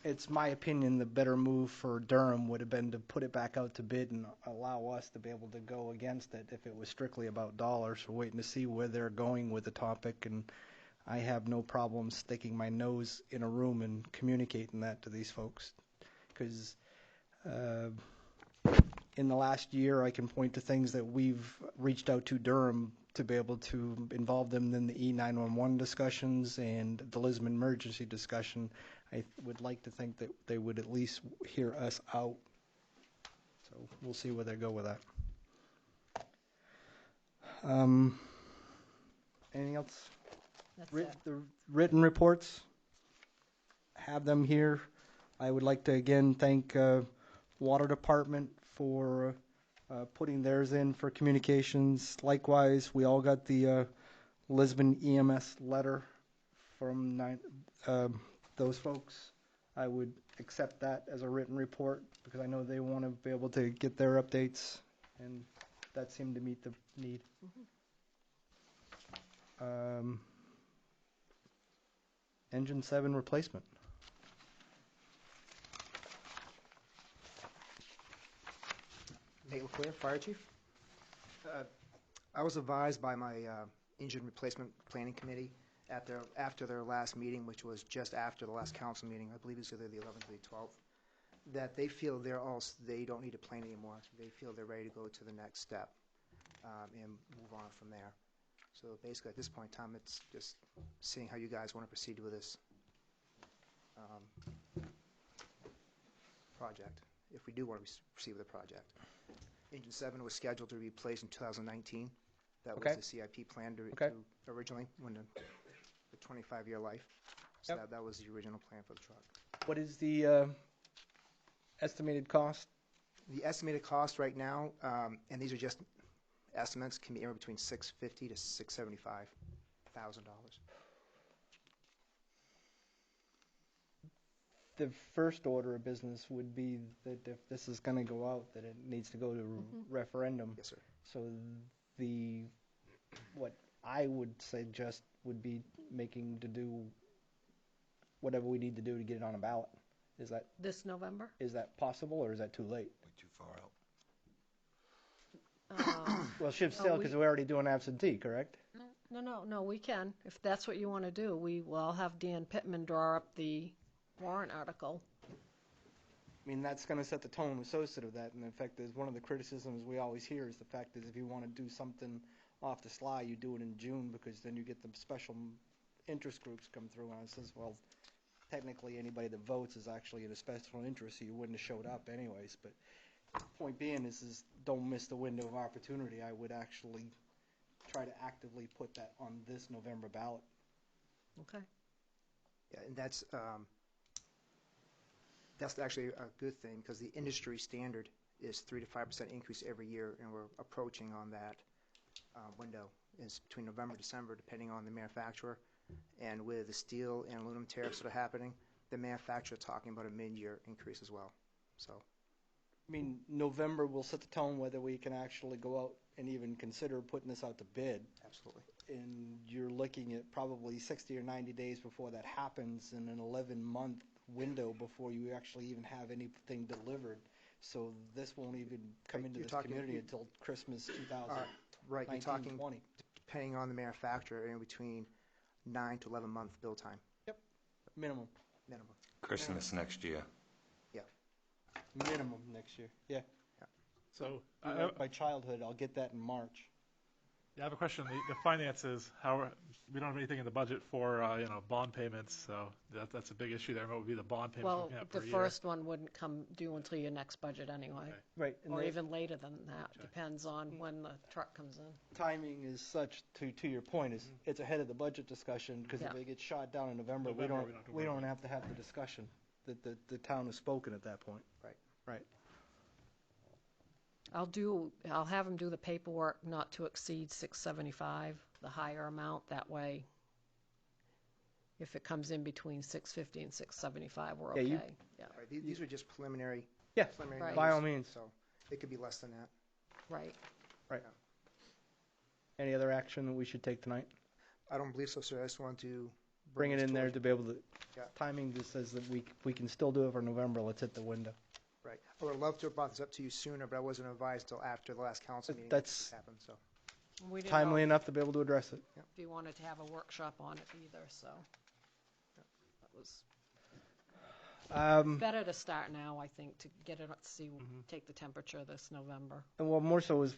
It's my opinion the better move for Durham would have been to put it back out to bid and allow us to be able to go against it if it was strictly about dollars. We're waiting to see where they're going with the topic, and I have no problem sticking my nose in a room and communicating that to these folks. Because in the last year, I can point to things that we've reached out to Durham to be able to involve them in the E911 discussions and the Lisbon emergency discussion. I would like to think that they would at least hear us out. So we'll see where they go with that. Anything else? That's it. The written reports, have them here. I would like to again thank Water Department for putting theirs in for communications. Likewise, we all got the Lisbon EMS letter from those folks. I would accept that as a written report because I know they want to be able to get their updates, and that seemed to meet the need. Engine 7 replacement. Nate LeClaire, Fire Chief. I was advised by my engine replacement planning committee after their last meeting, which was just after the last council meeting, I believe it was either the 11th or the 12th, that they feel they don't need to plan anymore. They feel they're ready to go to the next step and move on from there. So basically, at this point in time, it's just seeing how you guys want to proceed with this project, if we do want to proceed with the project. Engine 7 was scheduled to be replaced in 2019. That was the CIP plan to originally, when the 25-year life. So that was the original plan for the truck. What is the estimated cost? The estimated cost right now, and these are just estimates, can be anywhere between $650,000 to $675,000. The first order of business would be that if this is going to go out, that it needs to go to referendum. Yes, sir. So what I would suggest would be making to do whatever we need to do to get it on a ballot. Is that this November? Is that possible, or is that too late? Way too far out. Well, ship still, because we're already doing absentee, correct? No, we can. If that's what you want to do, I'll have Dan Pittman draw up the warrant article. I mean, that's going to set the tone associated with that. And in fact, there's one of the criticisms we always hear is the fact that if you want to do something off the sly, you do it in June, because then you get the special interest groups come through. And I says, well, technically anybody that votes is actually in a special interest, so you wouldn't have showed up anyways. But point being is don't miss the window of opportunity. I would actually try to actively put that on this November ballot. Okay. Yeah, and that's actually a good thing, because the industry standard is 3 to 5% increase every year, and we're approaching on that window. It's between November and December, depending on the manufacturer. And with the steel and aluminum tariffs that are happening, the manufacturer talking about a mid-year increase as well. So, I mean, November will set the tone whether we can actually go out and even consider putting this out to bid. Absolutely. And you're looking at probably 60 or 90 days before that happens, and an 11-month window before you actually even have anything delivered. So this won't even come into this community until Christmas 2019, right, you're talking 20. Depending on the manufacturer, in between 9 to 11 month build time. Yep, minimum. Christmas next year. Yeah. Minimum next year. Yeah. So My childhood, I'll get that in March. Yeah, I have a question. The finances, we don't have anything in the budget for, bond payments, so that's a big issue there. What would be the bond payments Well, looking at per the year? first one wouldn't come due until your next budget anyway. Okay. Right. And Or the even later than that, depends on when the truck comes in. timing is such, to your point, is it's ahead of the budget discussion, because if Yeah. it gets shot down in November, we November, don't, we don't have to have the discussion. The town has spoken at that point. Right. Right. I'll have him do the paperwork not to exceed 675, the higher amount, that way. If it comes in between 650 and 675, we're Yeah, okay. you- Yeah, Right, these are just preliminary. Yeah, preliminary Right. by all numbers, means. So it could be less than that. right. Right. Any other action that we should take tonight? I don't believe so, sir. I just want to Bring it this in there towards- to be able to, Yeah. timing just says that we can still do it for November, let's hit the window. Right. I would have loved to have brought this up to you sooner, but I wasn't advised till after the last council meeting. That's- this happened, so. We didn't Timely know enough to be able to address it. if you wanted to have a workshop on it either, so. That was better to start now, I think, to get it, take the temperature this November. And well, more so is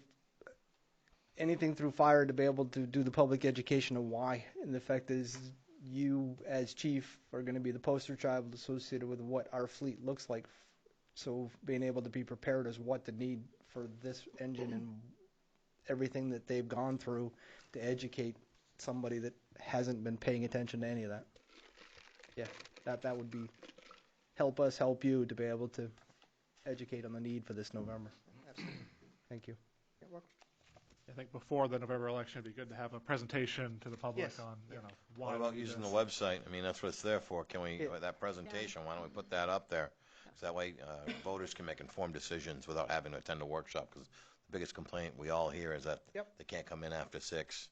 anything through fire to be able to do the public education of why. And the fact is, you as chief are going to be the poster child associated with what our fleet looks like. So being able to be prepared as what the need for this engine and everything that they've gone through to educate somebody that hasn't been paying attention to any of that. Yeah, that would be help us help you to be able to educate on the need for this November. Absolutely. Thank you. You're welcome. I think before the November election, it'd be good to have a presentation to the public Yes. on, why. What about we do using the this. website? I mean, that's what it's there for. Can we, that presentation, why don't we put that up there? So that way voters can make informed decisions without having to attend a workshop. Because the biggest complaint we all hear is that they can't come in after 6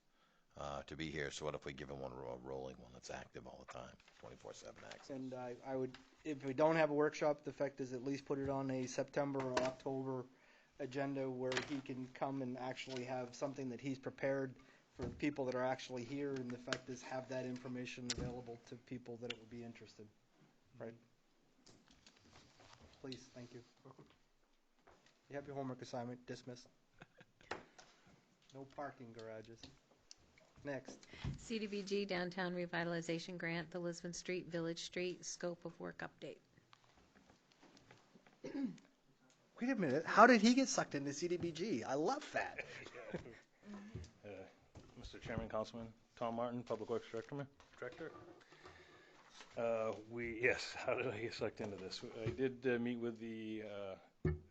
to be here. So what if we give them a rolling one that's active all the time, 24/7 active? And I would, if we don't have a workshop, the fact is at least put it on a September or October agenda where he can come and actually have something that he's prepared for people that are actually here, and the fact is have that information available to people that it would be interested. Right. Please, thank you. You have your homework assignment, dismissed. No parking garages. Next. CDBG Downtown Revitalization Grant, the Lisbon Street, Village Street, scope of work update. Wait a minute, how did he get sucked into CDBG? I love that. Mr. Chairman, Councilman, Tom Martin, Public Works Director. How did I get sucked into this? I did meet with the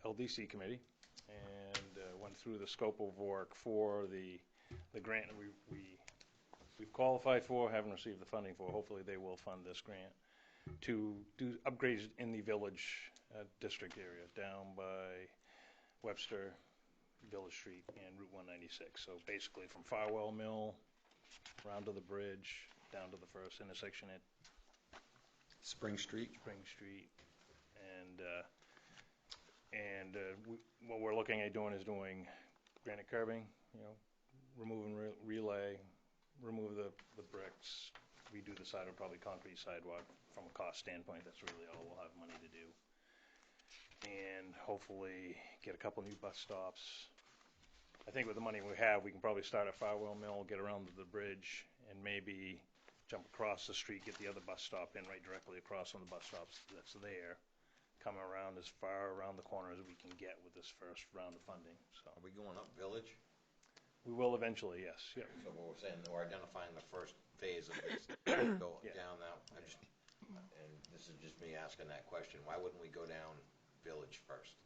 LDC committee and went through the scope of work for the grant we've qualified for, haven't received the funding for. Hopefully they will fund this grant to do upgrades in the village district area down by Webster, Village Street, and Route 196. So basically from Farwell Mill around to the bridge, down to the first intersection at Spring Street. And what we're looking at doing is doing granite curbing, removing relay, remove the bricks, redo the sidewalk, probably concrete sidewalk. From a cost standpoint, that's really all we'll have money to do. And hopefully get a couple new bus stops. I think with the money we have, we can probably start at Farwell Mill, get around to the bridge, and maybe jump across the street, get the other bus stop in right directly across from the bus stops that's there, come around as far around the corner as we can get with this first round of funding. So Are we going up Village? we will eventually, yes. Yep. So what we're saying, we're identifying the first phase of this, go down that. And this is just me asking that question. Why wouldn't we go down Village first?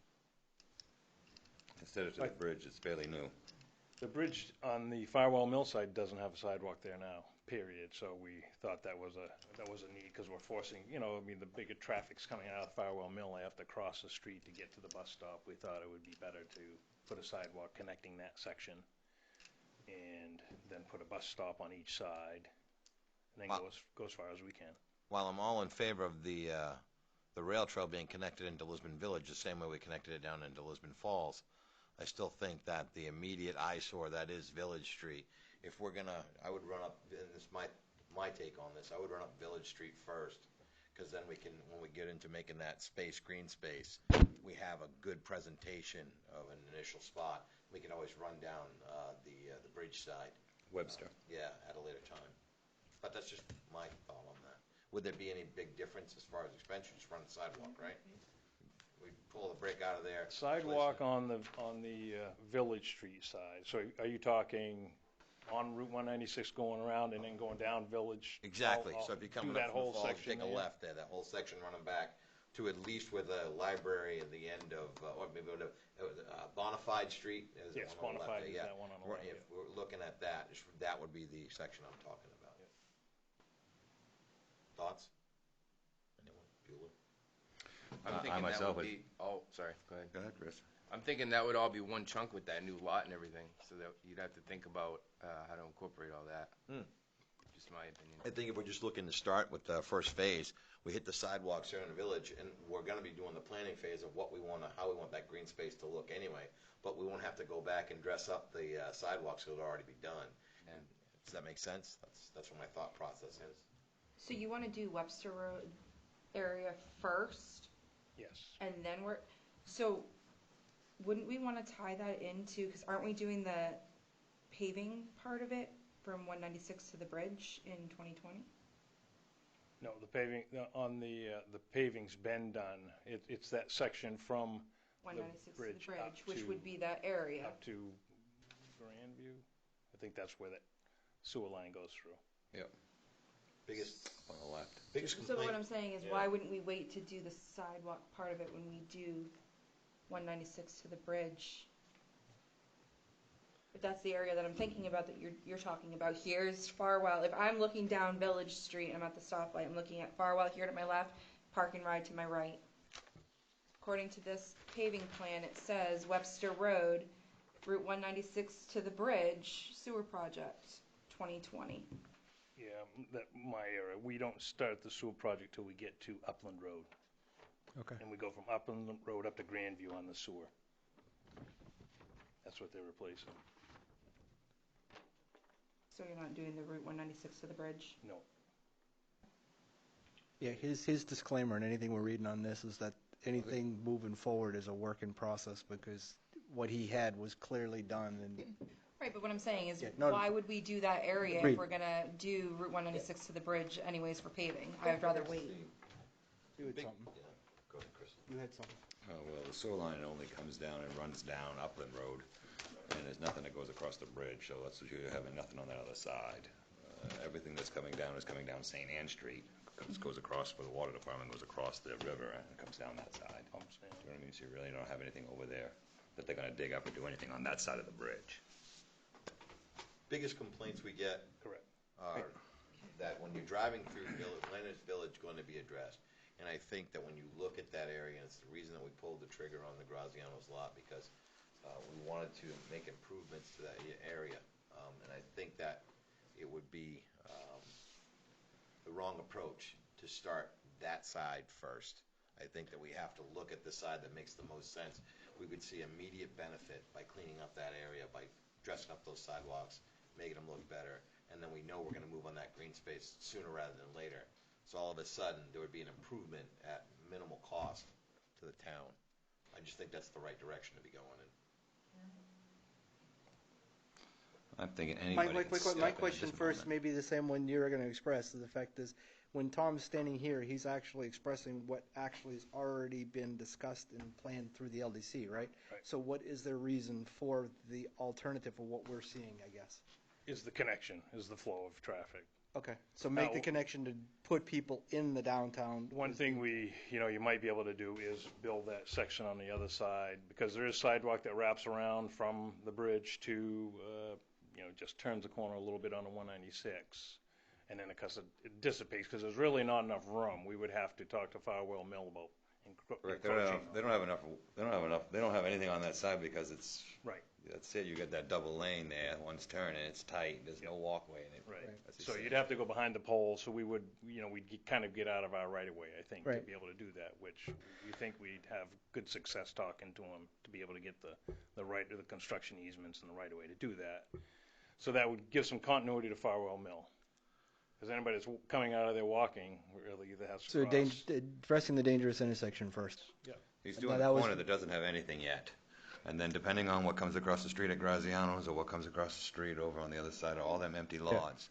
Instead of to the bridge, it's fairly new. The bridge on the Farwell Mill side doesn't have a sidewalk there now, period. So we thought that was a need because we're forcing, the bigger traffic's coming out of Farwell Mill. They have to cross the street to get to the bus stop. We thought it would be better to put a sidewalk connecting that section and then put a bus stop on each side and then go as far as we can. While I'm all in favor of the rail trail being connected into Lisbon Village the same way we connected it down into Lisbon Falls, I still think that the immediate eyesore that is Village Street, if we're gonna, I would run up, and this is my take on this, I would run up Village Street first, because then we can, when we get into making that space, green space, we have a good presentation of an initial spot. we can always run down the bridge side. Webster. Yeah, at a later time. But that's just my thought on that. Would there be any big difference as far as expense? You just run the sidewalk, right? We pull the brick out of there. Sidewalk on the Village Street side. So are you talking on Route 196 going around and then going down Village? Exactly. So if you come do up that from the whole falls, section take a there? left there, that whole section running back to at least where the library at the end of, or maybe Bonafide Street. Is Yes, one on the left Bonafide there, is yeah. that one on the left, If we're looking at that, that would be the section I'm talking about. Thoughts? Anyone? Bueller? I'm thinking that myself would is- be, oh, sorry, go ahead. Go ahead, Chris. I'm thinking that would all be one chunk with that new lot and everything, so that you'd have to think about how to incorporate all that. Just my opinion. I think if we're just looking to start with the first phase, we hit the sidewalks here in the village, and we're going to be doing the planning phase of what we want to, how we want that green space to look anyway. But we won't have to go back and dress up the sidewalks; it'll already be done. Yeah. Does that make sense? That's what my thought process is. So you want to do Webster Road area first, Yes. and then so wouldn't we want to tie that into, because aren't we doing the paving part of it from 196 to the bridge in 2020? No, the paving, the paving's been done. It's that section from 196 to the bridge bridge, up which to- would be that area. up to Grandview. I think that's where that sewer line goes through. Yep. Biggest On the left. biggest So what complaint. I'm saying is, why wouldn't we wait to do the sidewalk part of it when we do 196 to the bridge? If that's the area that I'm thinking about that you're talking about, here's Farwell. If I'm looking down Village Street, I'm at the stoplight, I'm looking at Farwell here to my left, Park and Ride to my right. According to this paving plan, it says Webster Road, Route 196 to the bridge, sewer project, 2020. Yeah, that my area. We don't start the sewer project till we get to Upland Road. Okay. And we go from Upland Road up to Grandview on the sewer. That's what they're replacing. So you're not doing the Route 196 to the bridge? No. Yeah, his disclaimer and anything we're reading on this is that anything moving forward is a work in process because what he had was clearly done and Right, but what I'm saying is, Yeah, no, why would we do that area agreed. if we're gonna do Route 196 to the bridge anyways for paving? I'd rather wait. you had Big- something. yeah. Go ahead, Chris. You had something. Oh, well, the sewer line only comes down and runs down Upland Road, and there's nothing that goes across the bridge, so that's, you're having nothing on that other side. Everything that's coming down is coming down St. Anne Street, goes across, where the water department goes across the river and comes down that side. Do you know what I mean? So you really don't have anything over there that they're gonna dig up or do anything on that side of the bridge. Biggest complaints we get Correct. are that when you're driving through Leonard's Village, going to be addressed. And I think that when you look at that area, and it's the reason that we pulled the trigger on the Graziano's lot, because we wanted to make improvements to that area. And I think that it would be the wrong approach to start that side first. I think that we have to look at the side that makes the most sense. We would see immediate benefit by cleaning up that area, by dressing up those sidewalks, making them look better, and then we know we're going to move on that green space sooner rather than later. So all of a sudden, there would be an improvement at minimal cost to the town. I just think that's the right direction to be going in. I'm thinking My anybody can step in my at question this first moment. may be the same one you're going to express. The fact is, when Tom's standing here, he's actually expressing what actually has already been discussed and planned through the LDC, right? Right. So what is their reason for the alternative of what we're seeing, I guess? Is the connection, is the flow of traffic. Okay, so make the Now- connection to put people in the downtown. One thing you might be able to do is build that section on the other side, because there is sidewalk that wraps around from the bridge to, just turns the corner a little bit onto 196. And then it dissipates, because there's really not enough room. We would have to talk to Farwell Mill about Correct. encroaching. They don't have enough. They don't have anything on that side because it's Right. That's it. You got that double lane there. One's turning. It's tight. There's no walkway in it. Right. That's the So same. you'd have to go behind the pole, so we would, we'd kind of get out of our right of way, I think, to Right. be able to do that, which we think we'd have good success talking to them to be able to get the right to the construction easements and the right of way to do that. So that would give some continuity to Farwell Mill. Because anybody that's coming out of there walking really either has to So cross. addressing the dangerous intersection first. Yeah. He's Now, doing that the was- corner that doesn't have anything yet. And then depending on what comes across the street at Graziano's or what comes across the street over on the other side of all them empty lots,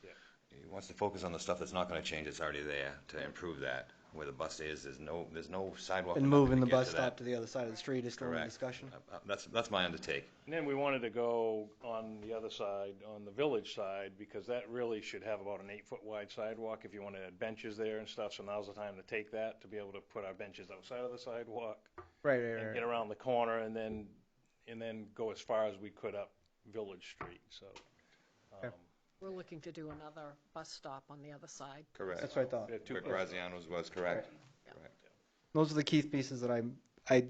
he wants to focus on the stuff that's not gonna change, it's already there, to improve that. Where the bus is, there's no sidewalk. And or nothing moving to the get bus to stop that. to the other side of the street is still in Correct. discussion. That's my undertake. And then we wanted to go on the other side, on the village side, because that really should have about an 8-foot wide sidewalk if you want to add benches there and stuff. So now's the time to take that, to be able to put our benches outside of the sidewalk. Right, And get around the corner and then go as far as we could up Village Street, so. We're looking to do another bus stop on the other side. Correct. That's what I thought. Where Graziano's was, correct. Correct. Those are the key pieces that I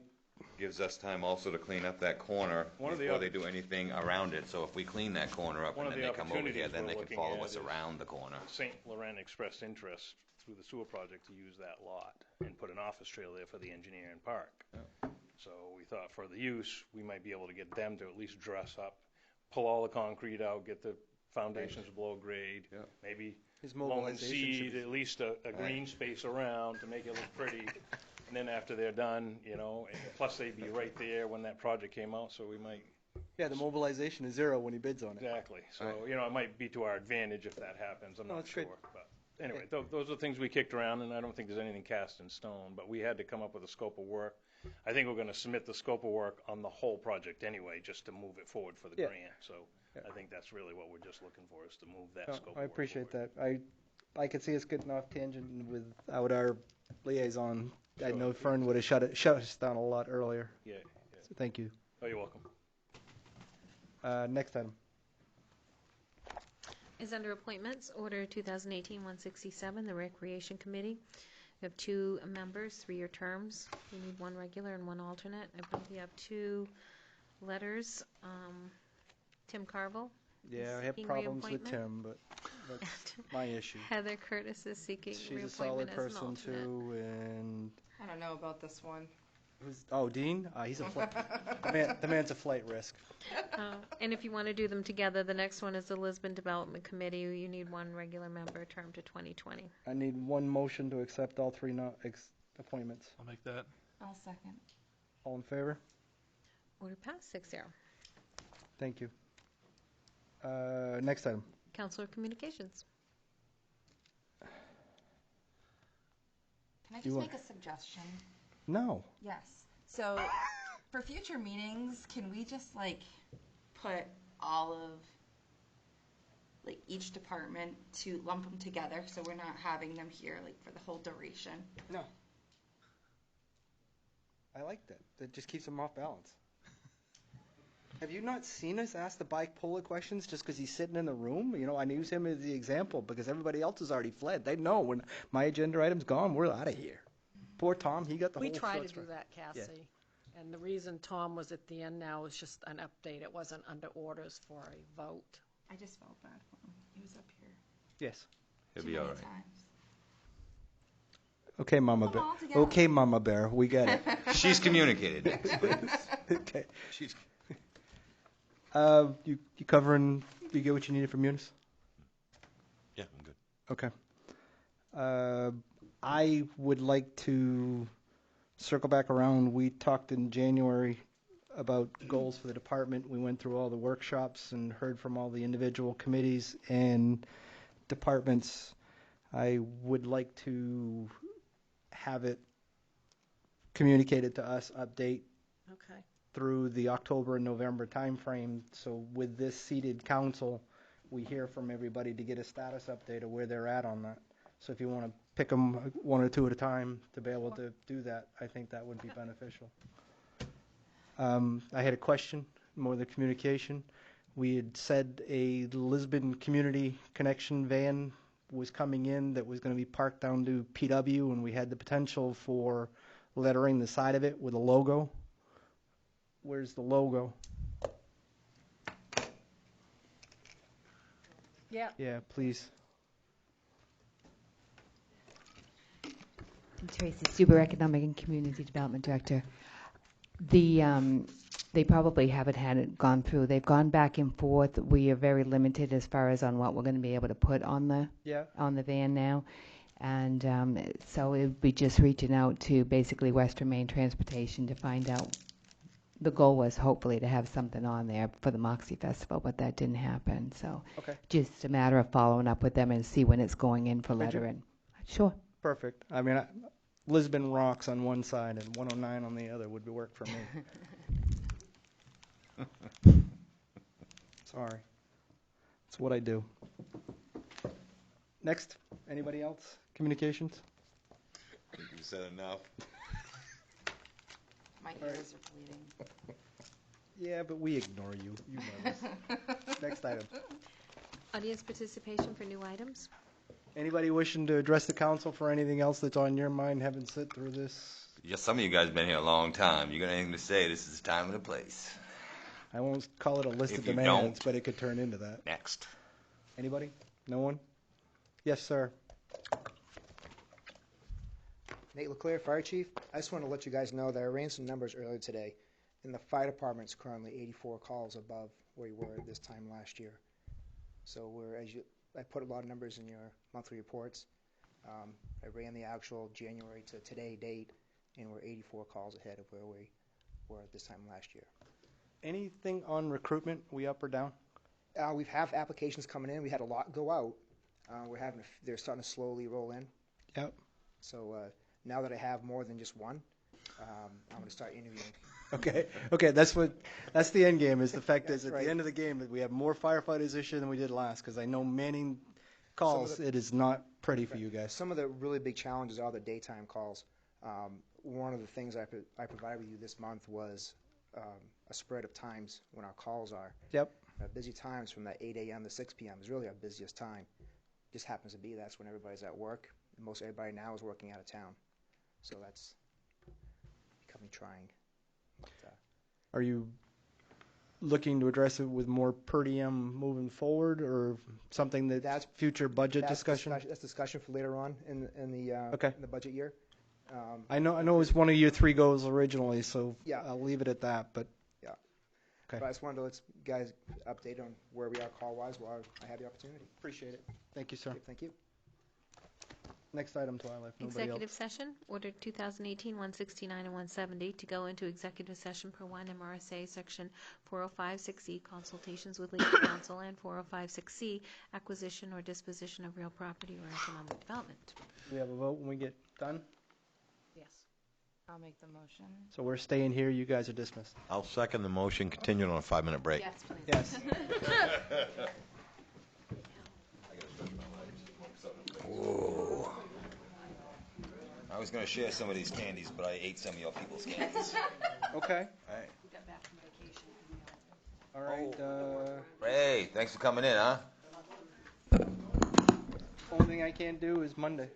Gives us time also to clean up that corner before they do anything around it. So if we clean that corner up and then they come over here, then they can follow us around the corner. St. Laurent expressed interest through the sewer project to use that lot and put an office trailer there for the engineer and park. So we thought for the use, we might be able to get them to at least dress up, pull all the concrete out, get the foundations below grade, maybe loam and seed, at least a green space around to make it look pretty. And then after they're done, and plus they'd be right there when that project came out, so we might. Yeah, the mobilization is zero when he bids on it. Exactly. So, it might be to our advantage if that happens. I'm not sure. Great. But anyway, those are the things we kicked around, and I don't think there's anything cast in stone, but we had to come up with a scope of work. I think we're going to submit the scope of work on the whole project anyway, just to move it forward for the grant. So I think that's really what we're just looking for, is to move that scope of work. I appreciate that. I could see us getting off tangent without our liaison. I know Fern would have shut us down a lot earlier. Yeah. So thank you. Oh, you're welcome. Next item. Is under appointments, Order 2018-167, the Recreation Committee. We have 2 members, 3-year terms. We need 1 regular and 1 alternate. I believe we have 2 letters. Tim Carville. Yeah, I have problems with Tim, but that's my issue. Heather Curtis is seeking reappointment as an alternate. She's a solid person too, and I don't know about this one. Dean? He's the man's a flight risk. And if you want to do them together, the next one is the Lisbon Development Committee. You need 1 regular member, term to 2020. I need 1 motion to accept all 3 appointments. I'll make that. I'll second. All in favor? Order passed 6-0. Thank you. Next item. Councilor Communications. Can I just make a suggestion? No. Yes. So for future meetings, can we just put all of each department to lump them together so we're not having them here for the whole duration? No. I like that. That just keeps them off balance. Have you not seen us ask the bipolar questions just because he's sitting in the room? I use him as the example because everybody else has already fled. They know when my agenda item's gone, we're out of here. Poor Tom, he got the whole We try to short do straw. that, Cassie. Yeah. And the reason Tom was at the end now is just an update. It wasn't under orders for a vote. I just felt bad for him. He was up here. Yes. He'll too be all many right. times. Okay, Mama Bear. all together. Okay, Mama Bear, we get it. She's communicated. Okay. She's. You covering? You get what you needed from Eunice? Yeah, I'm good. Okay. I would like to circle back around. We talked in January about goals for the department. We went through all the workshops and heard from all the individual committees and departments. I would like to have it communicated to us, update Okay. through the October and November timeframe. So with this seated council, we hear from everybody to get a status update of where they're at on that. So if you want to pick them 1 or 2 at a time to be able to do that, I think that would be beneficial. I had a question, more the communication. We had said a Lisbon Community Connection van was coming in that was going to be parked down to PW, and we had the potential for lettering the side of it with a logo. Where's the logo? Yeah. Yeah, please. Tracy Stuber, Economic and Community Development Director. They probably haven't had it gone through. They've gone back and forth. We are very limited as far as on what we're going to be able to put on the van now. And so it would be just reaching out to basically Western Maine Transportation to find out the goal was hopefully to have something on there for the Moxie Festival, but that didn't happen. So Okay. just a matter of following up with them and see when it's going in for Could you? lettering. Sure. Perfect. I mean, Lisbon Rocks on one side and 109 on the other would work for me. Sorry. It's what I do. Next, anybody else? Communications? You said enough. My ears are bleeding. Yeah, but we ignore you. You know this. Next item. Audience participation for new items? Anybody wishing to address the council for anything else that's on your mind, having sit through this? Just some of you guys been here a long time. You got anything to say? This is the time and the place. I won't call it a list If of you demands, don't- but it could turn into that. Next. Anybody? No one? Yes, sir. Nate Leclerc, Fire Chief. I just want to let you guys know that I ran some numbers earlier today, and the fire department's currently 84 calls above where we were this time last year. So I put a lot of numbers in your monthly reports. I ran the actual January to today date, and we're 84 calls ahead of where we were this time last year. Anything on recruitment? We up or down? We have applications coming in. We had a lot go out. They're starting to slowly roll in. Yep. So now that I have more than just one, I'm going to start interviewing. Okay. That's the end game. Is the fact is at right. the end of the game that we have more firefighters this year than we did last. Because I know manning calls, it is not pretty for you guys. Some of the really big challenges are the daytime calls. One of the things I provided with you this month was a spread of times when our calls are. Yep. Busy times from that 8 a.m. to 6 p.m. is really our busiest time. Just happens to be that's when everybody's at work. Most everybody now is working out of town. So that's becoming trying. But, Are you looking to address it with more per diem moving forward, or something that's future budget discussion? That's discussion for later on in the budget year. I know it was one of your 3 goals originally, so Yeah. I'll leave it at that. But yeah. Okay. But I just wanted to let you guys update on where we are call-wise while I have the opportunity. Appreciate it. Thank you, sir. Okay, thank you. Next item, Twyla, if nobody Executive else. session, order 2018-169 and 170, to go into executive session per 1 MRSA Section 405-6E, consultations with legal counsel, and 405-6C, acquisition or disposition of real property or economic development. We have a vote when we get done. Yes. I'll make the motion. So we're staying here. You guys are dismissed. I'll second the motion, continuing on a 5-minute break. Yes, please. Yes. Whoa. I was going to share some of these candies, but I ate some of your people's candies. Okay. All right. We got back from vacation. All right. Hey, thanks for coming in, huh? Only thing I can't do is Monday.